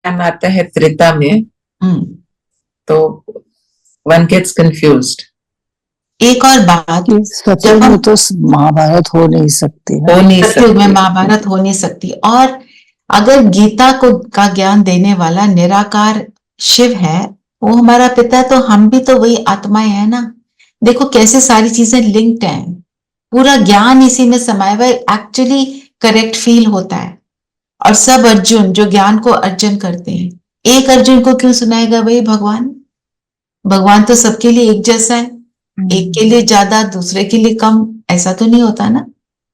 टाइम आता है त्रेता में, तो वन गेट्स कंफ्यूज्ड। एक और बात, सतयुग में तो महाभारत हो नहीं सकती ना। हो नहीं सतयुग में सकती। महाभारत हो नहीं सकती। और अगर गीता को का ज्ञान देने वाला निराकार शिव है, वो हमारा पिता है, तो हम भी तो वही आत्माएं हैं ना। देखो कैसे सारी चीजें लिंक्ड हैं, पूरा ज्ञान इसी में समाया हुआ है। एक्चुअली करेक्ट फील होता है। और सब अर्जुन जो ज्ञान को अर्जन करते हैं, एक अर्जुन को क्यों सुनाएगा वही भगवान? भगवान तो सबके लिए एक जैसा है, एक के लिए ज्यादा, दूसरे के लिए कम, ऐसा तो नहीं होता ना।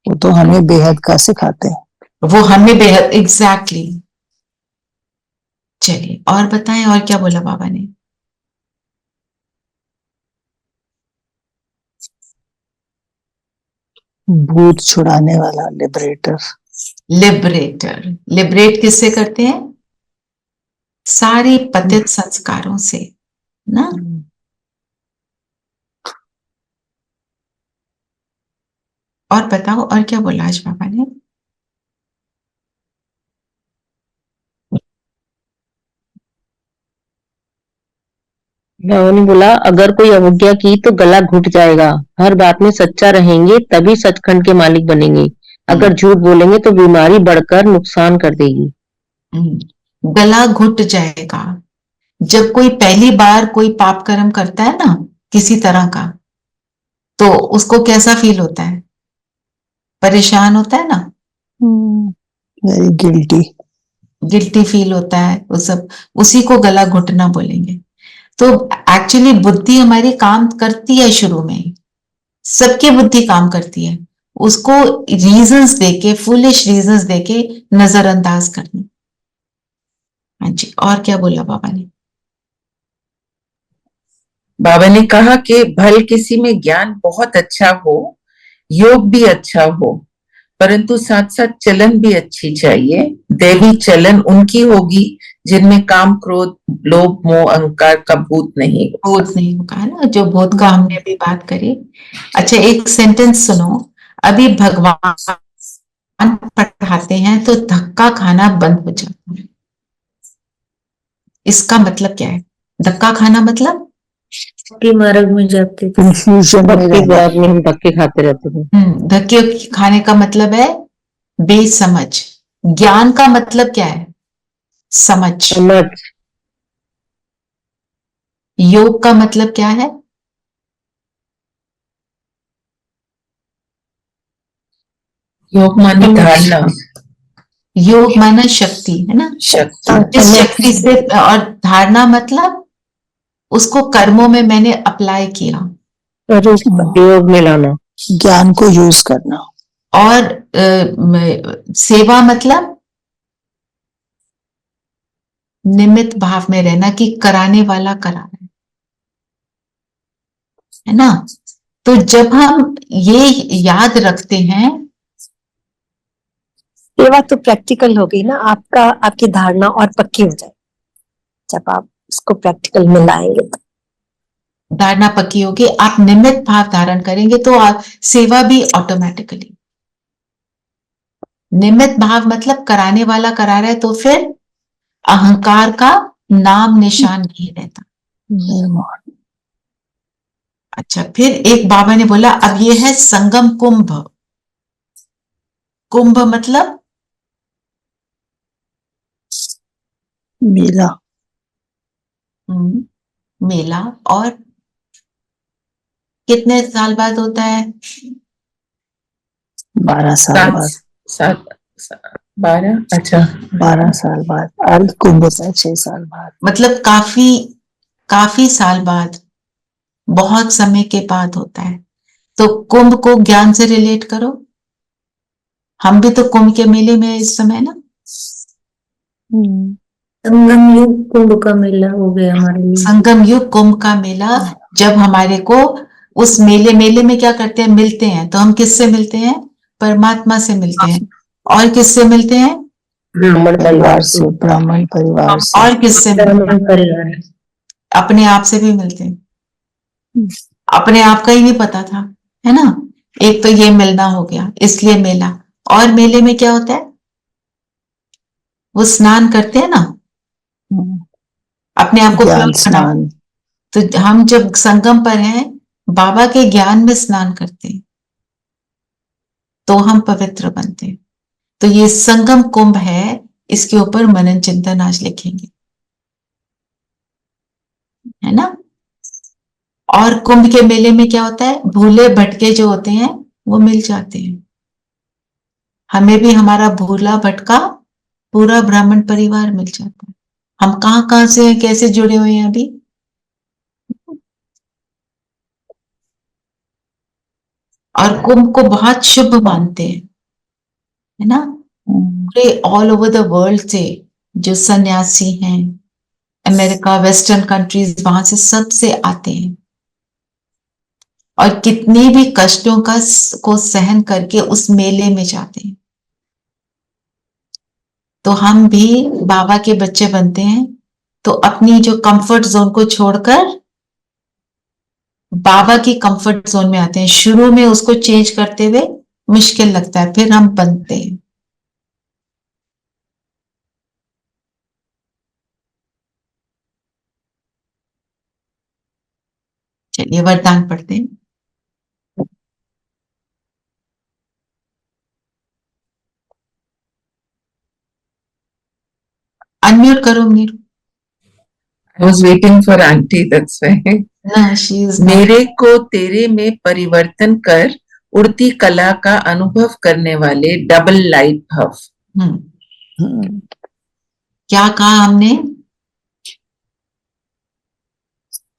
वो तो हमें बेहद का सिखाते हैं। वो हमें बेहद, एग्जैक्टली। चलिए और बताएं, और क्या बोला बाबा ने? भूत छुड़ाने वाला, लिबरेटर। लिबरेटर। लिबरेट किससे करते हैं? सारी पतित संस्कारों से ना। और बताओ, और क्या बोला आज बाबा ने? बाबा ने बोला, अगर कोई अवज्ञा की तो गला घुट जाएगा। हर बात में सच्चा रहेंगे तभी सचखंड के मालिक बनेंगे। अगर झूठ बोलेंगे तो बीमारी बढ़कर नुकसान कर देगी। गला घुट जाएगा। जब कोई पहली बार कोई पाप कर्म करता है ना, किसी तरह का, तो उसको कैसा फील होता है? परेशान होता है ना, वेरी गिल्टी। गिल्टी फील होता है, वो सब उसी को गला घुटना बोलेंगे। तो एक्चुअली बुद्धि हमारी काम करती है शुरू में, सबकी बुद्धि काम करती है, उसको रीजंस देके, फुलिश रीजंस देके नजरअंदाज करना। हाँ जी, और क्या बोला बाबा ने? बाबा ने कहा कि भल किसी में ज्ञान बहुत अच्छा हो, योग भी अच्छा हो, परंतु साथ साथ चलन भी अच्छी चाहिए। देवी चलन उनकी होगी जिनमें काम, क्रोध, लोभ, मोह, अहंकार का भूत नहीं। भूत नहीं होगा ना, जो भूत का हमने अभी बात करी। अच्छा, एक सेंटेंस सुनो। अभी भगवान पढ़ाते हैं तो धक्का खाना बंद हो जाता है। इसका मतलब क्या है? धक्का खाना मतलब के मार्ग में जाते थे, कंफ्यूजन में भक्ति रहना। बात में हम धक्के खाते रहते थे। धक्के खाने का मतलब है बेसमझ। ज्ञान का मतलब क्या है? समझ। समझ। योग का मतलब क्या है? योग माने धारणा। योग माना शक्ति, है ना। शक्ति। इस शक्ति से, और धारणा मतलब उसको कर्मों में मैंने अप्लाई किया, योग में लाना। ज्ञान को यूज करना। और सेवा मतलब निमित्त भाव में रहना, कि कराने वाला करा रहा है ना। तो जब हम ये याद रखते हैं, सेवा तो प्रैक्टिकल हो गई ना, आपका आपकी धारणा और पक्की हो जाए जब आप इसको प्रैक्टिकल में लाएंगे तो। धारणा पक्की होगी, आप निमित्त भाव धारण करेंगे तो आप सेवा भी ऑटोमेटिकली। निमित्त भाव मतलब कराने वाला करा रहा है तो फिर अहंकार का नाम निशान नहीं रहता। अच्छा, फिर एक बाबा ने बोला अब ये है संगम कुंभ। कुंभ मतलब मेला। मेला। और कितने साल बाद होता है? 12 साल बाद। 12, अच्छा 12 साल बाद अर्ध कुंभ होता है, 6 साल बाद। मतलब काफी साल बाद, बहुत समय के बाद होता है। तो कुंभ को ज्ञान से रिलेट करो। हम भी तो कुंभ के मेले में इस समय ना। संगम युग कुंभ का मेला हो गया हमारे लिए। संगम युग कुंभ का मेला, जब हमारे को उस मेले में क्या करते हैं, मिलते हैं। तो हम किससे मिलते हैं? परमात्मा से मिलते हैं। और किससे मिलते हैं? ब्राह्मण परिवार से, ब्राह्मण परिवार से। और किससे? ब्राह्मण परिवार। अपने आप से भी मिलते हैं। अपने आप का ही नहीं पता था, है ना। एक तो ये मिलना हो गया, इसलिए मेला। और मेले में क्या होता है? वो स्नान करते हैं ना, अपने आप को ज्ञान पवित्र बनाओ। स्नान। तो हम जब संगम पर हैं, बाबा के ज्ञान में स्नान करते हैं तो हम पवित्र बनते हैं। तो ये संगम कुंभ है, इसके ऊपर मनन चिंतन आज लिखेंगे, है ना। और कुंभ के मेले में क्या होता है? भूले भटके जो होते हैं वो मिल जाते हैं। हमें भी हमारा भूला भटका पूरा ब्राह्मण परिवार मिल जाता है। हम कहां से हैं, कैसे जुड़े हुए हैं अभी। और कुंभ को बहुत शुभ मानते हैं, है ना। पूरे ऑल ओवर द वर्ल्ड से जो सन्यासी हैं, अमेरिका, वेस्टर्न कंट्रीज, वहां से सब से आते हैं और कितने भी कष्टों को सहन करके उस मेले में जाते हैं। तो हम भी बाबा के बच्चे बनते हैं तो अपनी जो कंफर्ट जोन को छोड़कर बाबा की कंफर्ट जोन में आते हैं। शुरू में उसको चेंज करते हुए मुश्किल लगता है, फिर हम बनते हैं। चलिए वरदान पढ़ते हैं। अनम्यूट करो मीरू। I was waiting for auntie, that's why. No, she is not. मेरे को तेरे में परिवर्तन कर उड़ती कला का अनुभव करने वाले डबल लाइट भव। क्या कहा हमने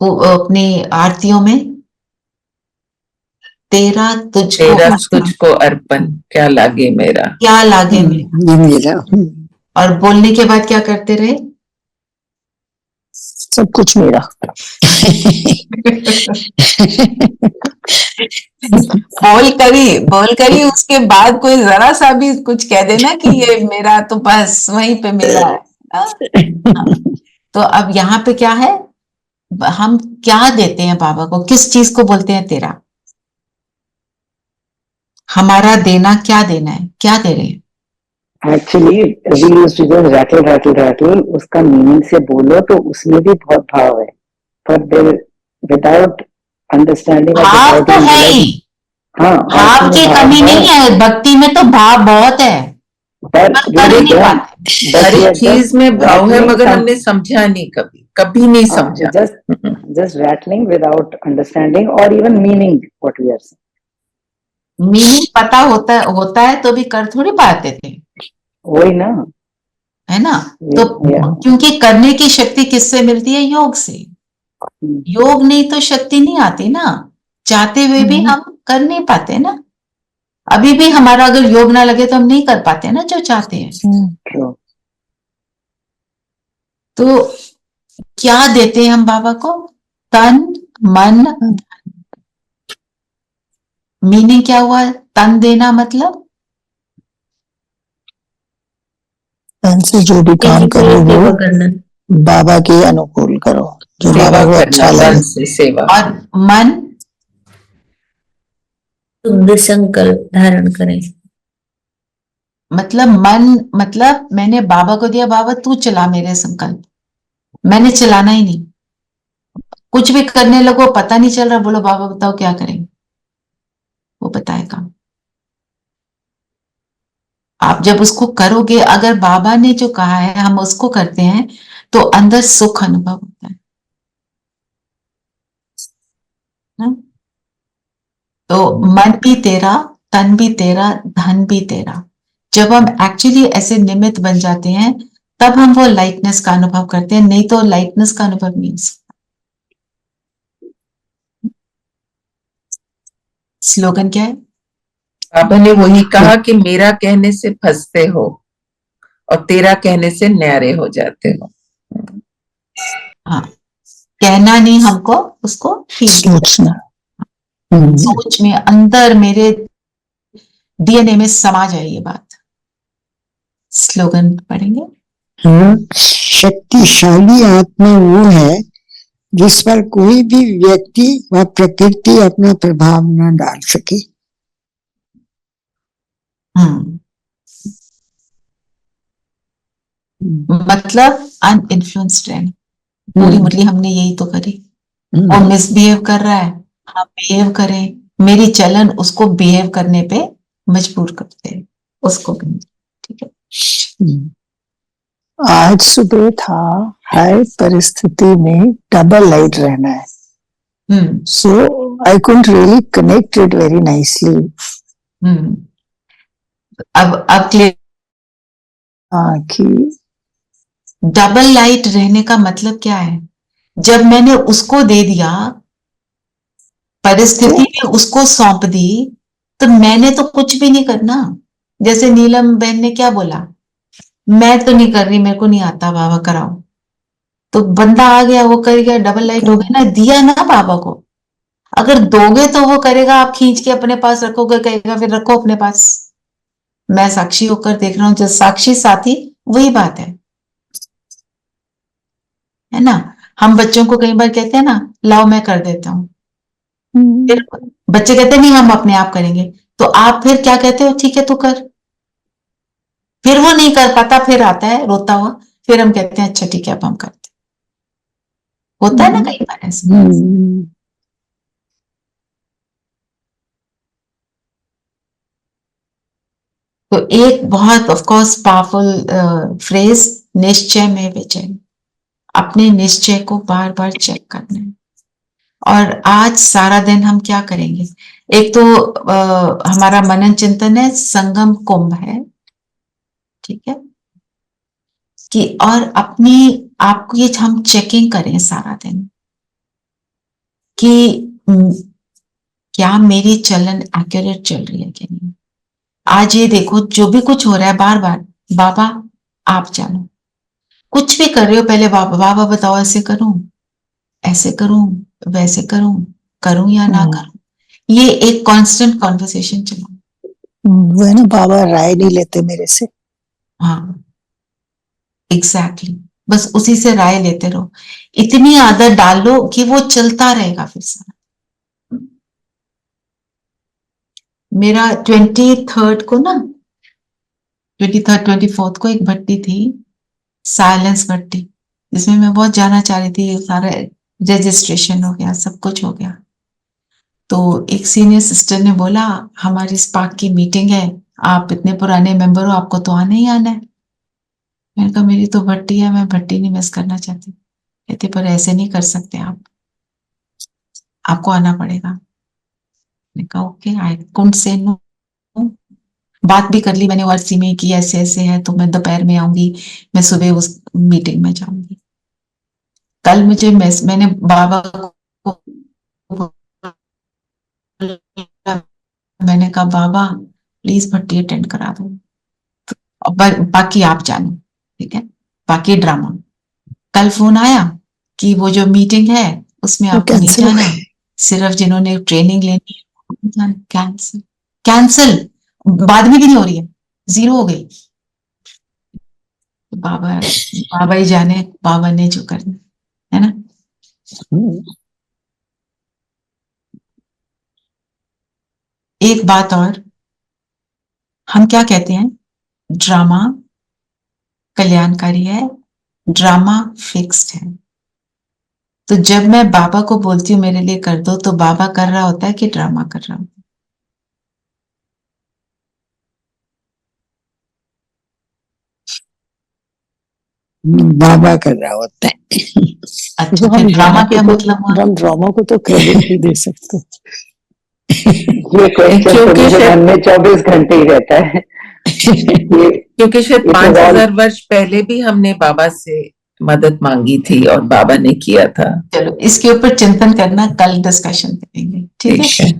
अपनी आरतियों में? तेरा तुझको अर्पण, क्या लागे मेरा। क्या लागे मेरा। और बोलने के बाद क्या करते रहे? सब कुछ मेरा। बोल करी उसके बाद कोई जरा सा भी कुछ कह देना कि ये मेरा, तो बस वहीं पे मेरा है। तो अब यहाँ पे क्या है, हम क्या देते हैं बाबा को, किस चीज को बोलते हैं तेरा। हमारा देना, क्या देना है, क्या दे रहे हैं? Actually we used to just rattle, उसका मीनिंग से बोलो तो उसमें भी बहुत भाव है, पर देयर विदाउट अंडरस्टैंडिंग भाव तो है ही। हाँ, भाव की कमी नहीं है, भक्ति में तो भाव बहुत है, पर कर नहीं पाते। हर एक चीज में भाव है, मगर हमने समझा नहीं, कभी नहीं समझा। जस्ट रैटलिंग विदाउट अंडरस्टैंडिंग और even meaning what we are saying. Meaning पता होता है तो भी कर थोड़ी पाते थे, वही ना, है ना। तो क्योंकि करने की शक्ति किससे मिलती है? योग से। योग नहीं तो शक्ति नहीं आती ना, चाहते हुए भी हम कर नहीं पाते ना। अभी भी हमारा अगर योग ना लगे तो हम नहीं कर पाते ना जो चाहते हैं। तो क्या देते हैं हम बाबा को? तन, मन, धन। मीनिंग क्या हुआ? तन देना मतलब तन से जो भी काम करो वो बाबा के अनुकूल करो। जो सेवा बाबा को करना, अच्छा मन लगे। से सेवा। और मन शुद्ध संकल्प धारण करें। मतलब मैंने बाबा को दिया, बाबा तू चला मेरे संकल्प, मैंने चलाना ही नहीं। कुछ भी करने लगो, पता नहीं चल रहा, बोलो बाबा बताओ क्या करें, वो बताएगा। आप जब उसको करोगे, अगर बाबा ने जो कहा है हम उसको करते हैं, तो अंदर सुख अनुभव होता है ना? तो मन भी तेरा, तन भी तेरा, धन भी तेरा। जब हम एक्चुअली ऐसे निमित्त बन जाते हैं, तब हम वो लाइटनेस का अनुभव करते हैं, नहीं तो लाइटनेस का अनुभव नहीं हो सकता। स्लोगन क्या है? बाबा ने वही कहा कि मेरा कहने से फंसते हो और तेरा कहने से न्यारे हो जाते हो। हाँ, कहना नहीं हमको, उसको फील सोचना। सोच में अंदर मेरे डीएनए में समा जाए ये बात। स्लोगन पढ़ेंगे। हाँ, शक्तिशाली आत्मा वो है जिस पर कोई भी व्यक्ति व प्रकृति अपना प्रभाव न डाल सके। मतलब अनइन्फ्लुएंस्ड रहना। पूरी मुरली हमने यही तो करी। वो मिसबिहेव कर रहा है, हम बिहेव करें, मेरी चलन उसको बिहेव करने पे मजबूर करते हैं, उसको भी। ठीक है। आज सुबह था, हर परिस्थिति में डबल लाइट रहना है। So I couldn't really connect it very nicely. अब क्लियर। हाँ, कि डबल लाइट रहने का मतलब क्या है? जब मैंने उसको दे दिया, परिस्थिति में उसको सौंप दी, तो मैंने तो कुछ भी नहीं करना। जैसे नीलम बहन ने क्या बोला, मैं तो नहीं कर रही, मेरे को नहीं आता, बाबा कराओ। तो बंदा आ गया, वो कर गया, डबल लाइट हो गया ना, दिया ना बाबा को। अगर दोगे तो वो करेगा, आप खींच के अपने पास रखोगे, कहेगा फिर रखो अपने पास। मैं साक्षी होकर देख रहा हूं, जो साक्षी साथी, वही बात है ना? हम बच्चों को कई बार कहते हैं ना, लाओ मैं कर देता हूं, फिर बच्चे कहते हैं नहीं हम अपने आप करेंगे, तो आप फिर क्या कहते हो, ठीक है तू कर। फिर वो नहीं कर पाता, फिर आता है रोता हुआ, फिर हम कहते हैं अच्छा ठीक है अब हम करते। होता है ना कई बार ऐसा। तो एक बहुत ऑफ कोर्स पावरफुल फ्रेज, निश्चय में विजय। अपने निश्चय को बार बार चेक करना है। और आज सारा दिन हम क्या करेंगे? एक तो हमारा मनन चिंतन है, संगम कुंभ है, ठीक है, कि और अपनी आपको ये हम चेकिंग करें सारा दिन कि क्या मेरी चलन एक्यूरेट चल रही है कि नहीं। आज ये देखो, जो भी कुछ हो रहा है, बार बार बाबा आप जानो, कुछ भी कर रहे हो, पहले बाबा बाबा बताओ, ऐसे करूं, ऐसे करूं, वैसे करूं, करूं या ना करूं। ये एक कांस्टेंट कॉन्वर्सेशन चला। वो है ना, बाबा राय नहीं लेते मेरे से। हाँ, एग्जैक्टली बस उसी से राय लेते रहो, इतनी आदत डाल लो कि वो चलता रहेगा फिर सारा। मेरा 23rd को ना, 24th को एक भट्टी थी, साइलेंस भट्टी, जिसमें मैं बहुत जाना चाह रही थी। सारा रजिस्ट्रेशन हो गया, सब कुछ हो गया। तो एक सीनियर सिस्टर ने बोला हमारी स्पार्क की मीटिंग है, आप इतने पुराने मेंबर हो, आपको तो आना ही आना है। मैंने कहा मेरी तो भट्टी है, मैं भट्टी नहीं मिस करना चाहती। कहते पर ऐसे नहीं कर सकते आप, आपको आना पड़ेगा। मैंने कहा ओके, आई कुडंट से नो। बात भी कर ली मैंने वारसी में कि ऐसे ऐसे है, तो मैं दोपहर में आऊंगी, मैं सुबह उस मीटिंग में जाऊंगी। कल मुझे मैंने बाबा को मैंने कहा बाबा प्लीज भट्टी अटेंड करा दो, तो बाकी आप जानो, ठीक है, बाकी ड्रामा। कल फोन आया कि वो जो मीटिंग है उसमें आपको नहीं जाना, सिर्फ जिन्होंने ट्रेनिंग लेनी है। कैंसिल, कैंसिल, बाद में भी नहीं हो रही है, 0 हो गई। बाबा बाबा ही जाने, बाबा ने जो करना है ना। एक बात और, हम क्या कहते हैं, ड्रामा कल्याणकारी है, ड्रामा फिक्स्ड है। तो जब मैं बाबा को बोलती हूँ मेरे लिए कर दो, तो बाबा कर रहा होता है कि ड्रामा कर रहा होता है? बाबा कर रहा होता है। अच्छा, फिर ड्रामा क्या मतलब हुआ? हम ड्रामा को तो क्रेडिट भी दे सकते हैं। ये क्वेश्चन तो क्योंकि मेरे शायद मन में 24 घंटे ही रहता है। ये क्योंकि शायद it is all 5000 वर्ष पहले भी हमने बाबा से मदद मांगी थी और बाबा ने किया था। चलो इसके ऊपर चिंतन करना, कल डिस्कशन करेंगे, ठीक है?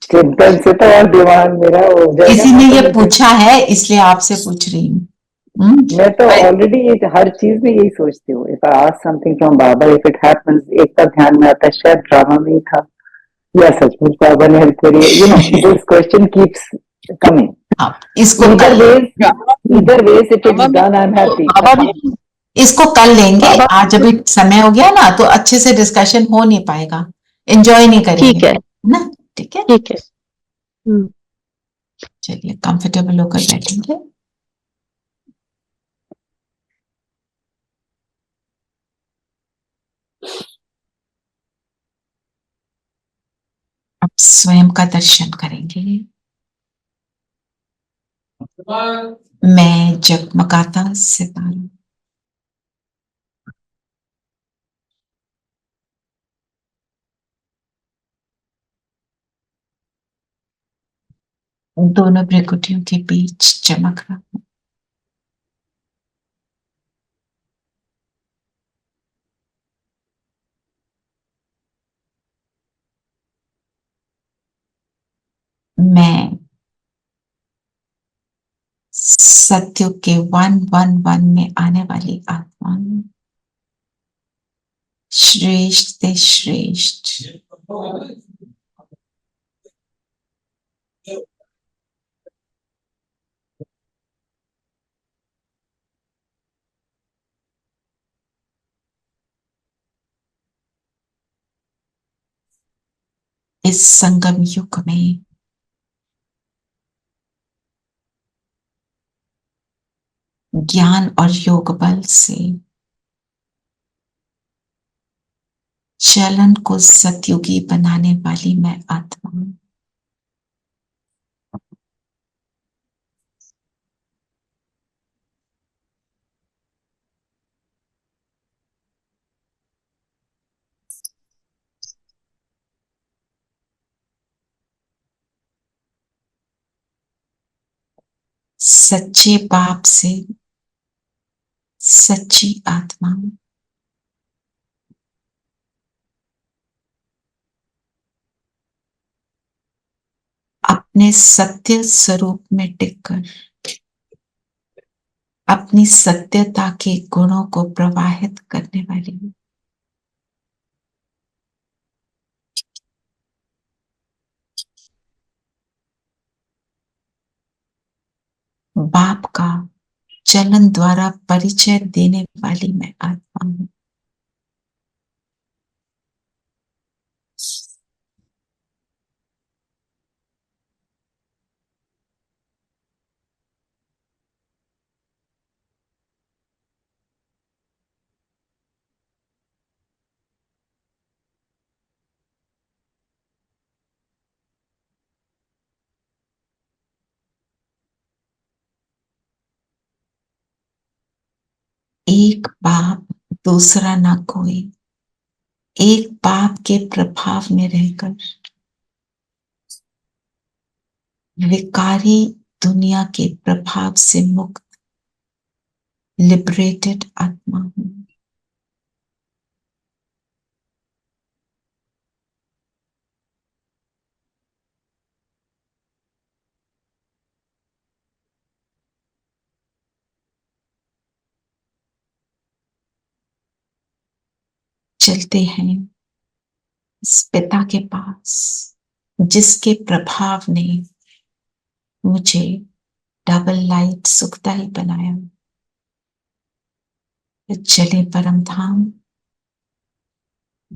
चिंतन से तो और दिमाग मेरा हो जाएगा। किसी ने ये पूछा है इसलिए आपसे पूछ रही हूँ। मैं तो ऑलरेडी हर चीज में यही सोचती हूँ, if I ask something from Baba, if it happens, एक बार ध्यान में आता है शायद ड्रामा में ही था या सचमुच बाबा ने हेल्प करी, you know, this question keeps coming. इसको either कल ways it is done, I'm happy. इसको कल लेंगे, आज अभी समय हो गया ना, तो अच्छे से डिस्कशन हो नहीं पाएगा, एंजॉय नहीं करेंगे। ठीक है ना, ठीक है, ठीक है। चलिए कंफर्टेबल होकर बैठेंगे। अब स्वयं का दर्शन करेंगे। मैं जगमगाता सितारा, दोनों भ्रिकुटियों के बीच चमक रहा हूं। मैं सत्युग के 111 में आने वाली आत्मा हूं, श्रेष्ठ से श्रेष्ठ, इस संगम युग में ज्ञान और योग बल से चलन को सतयुगी बनाने वाली मैं आत्मा हूं। सच्चे बाप से सच्ची आत्मा हूं। अपने सत्य स्वरूप में टिककर अपनी सत्यता के गुणों को प्रवाहित करने वाली हूं। बाप का चलन द्वारा परिचय देने वाली मैं आत्मा हूं। एक बाप दूसरा ना कोई, एक बाप के प्रभाव में रहकर विकारी दुनिया के प्रभाव से मुक्त लिबरेटेड आत्मा हूं। चलते हैं इस पिता के पास जिसके प्रभाव ने मुझे डबल लाइट सुखदाई बनाया। चले परम धाम,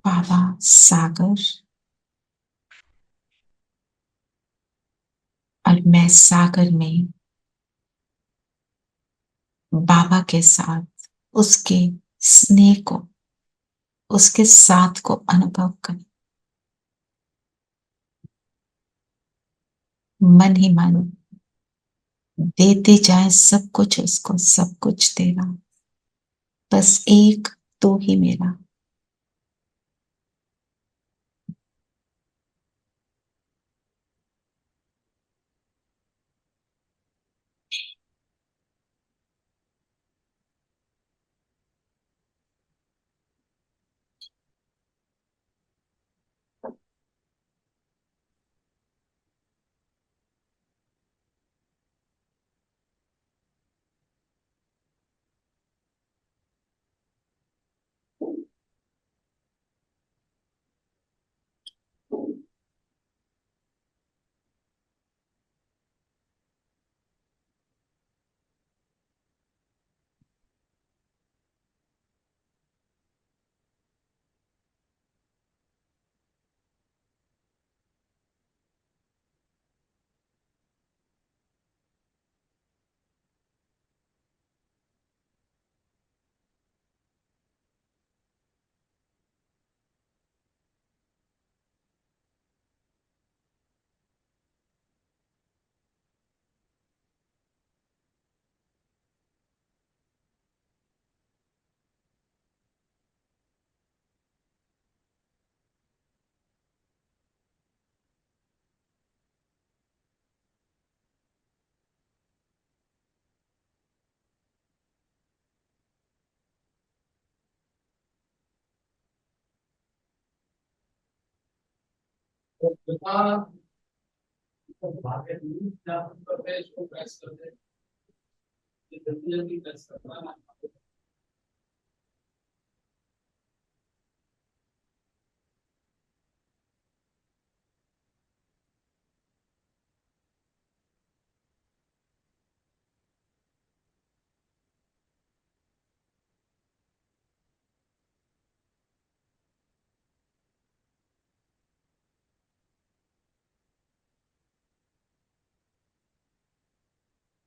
बाबा सागर और मैं सागर में बाबा के साथ उसके स्नेह को, उसके साथ को अनुभव करें। मन ही मन देते जाए सब कुछ उसको, सब कुछ तेरा, बस एक तू ही मेरा।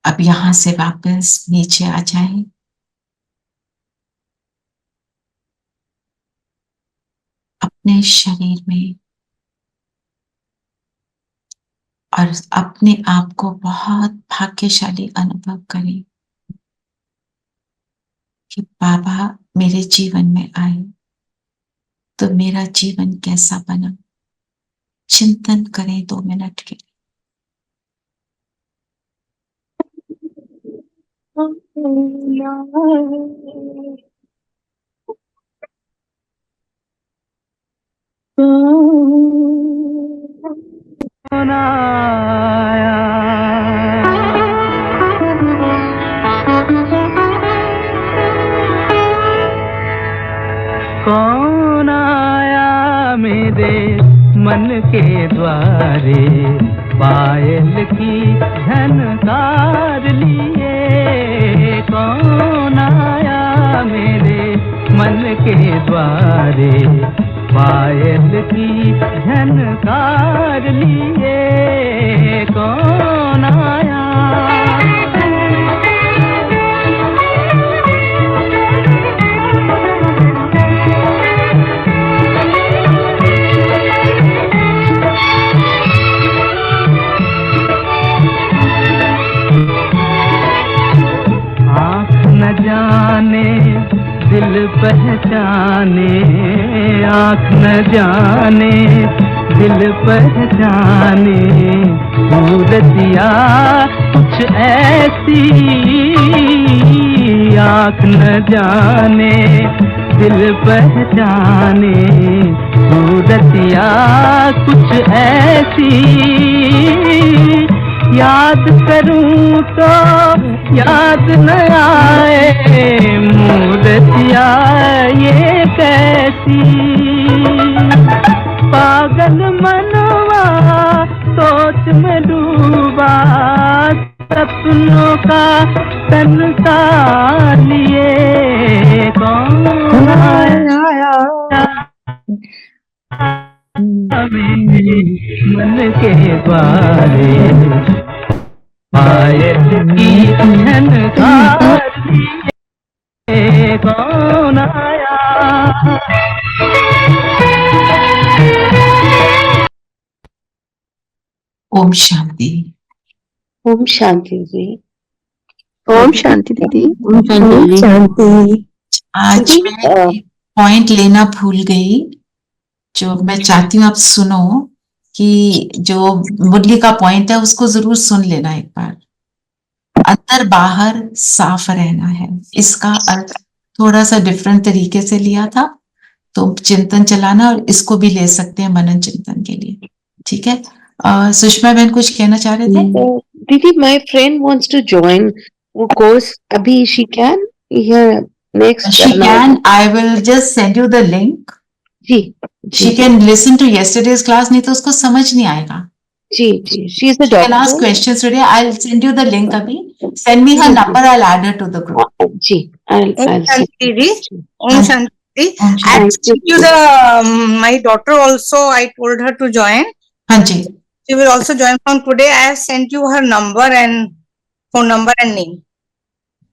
अब यहां से वापस नीचे आ जाएं। अपने शरीर में और अपने आप को बहुत भाग्यशाली अनुभव करें कि बाबा मेरे जीवन में आए तो मेरा जीवन कैसा बना। चिंतन करें 2 मिनट के लिए। कौन आया मेरे मन के द्वारे, पायल की झनकार लिए। कौन आया मेरे मन के द्वारे, पायल की झनकार लिए। कौन आया जाने दिल पहचाने, आँख न जाने दिल पहचाने। सूरतिया कुछ ऐसी, आँख न जाने दिल पहचाने। सूरतिया कुछ ऐसी, याद करूं तो याद न आए। मूर्तिया ये कैसी, पागल मनवा सोच में डूबा। सपनों का संसार लिए। कौन आया मन के द्वारे पायल की झनकार लिए कौन आया। ओम शांति। ओम शांति जी। ओम शांति दीदी। ओम शांति जी। शांति। आज मैं पॉइंट लेना भूल गई, जो मैं चाहती हूँ आप सुनो, कि जो मुरली का पॉइंट है उसको जरूर सुन लेना एक बार। अंदर बाहर साफ रहना है, इसका अर्थ थोड़ा सा डिफरेंट तरीके से लिया था, तो चिंतन चलाना, और इसको भी ले सकते हैं मनन चिंतन के लिए। ठीक है। सुषमा बहन कुछ कहना चाह रहे थे? दीदी, my friend wants to join वो कोर्स, अभी she can hear next? She can, I will just send you the link. जी। She can listen to yesterday's class, नहीं तो उसको समझ नहीं आएगा। जी जी, she is the doctor. Can ask questions today, I will send you the link. अभी send me her number, I will add her to the group. जी, Om Shanti Ji. Om Shanti. I sent you the my daughter also. I told her to join. हाँ जी। She will also join from today. I have sent you her number and phone number and name.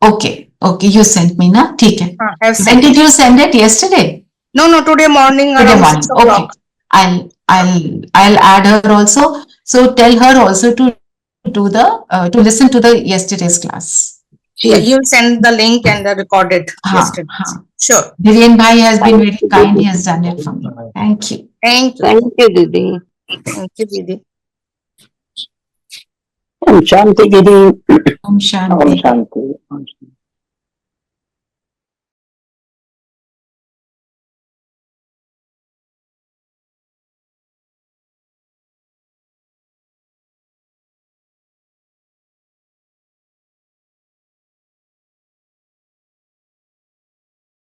Okay, okay, you sent me, na? ठीक है। I have When sent. did you send it? Yesterday? No, today morning. Today around morning. 6 o'clock. Okay. I'll add her also. So tell her also to do the to listen to the yesterday's class. Yeah, you send the link and the recorded yesterday. Sure. Dhiren bhai has been very kind. He has done it for me. Thank you. Thank you. Thank you, Didi. Thank you, Didi. Om Shanti Didi. Om Shanti. Om Shanti.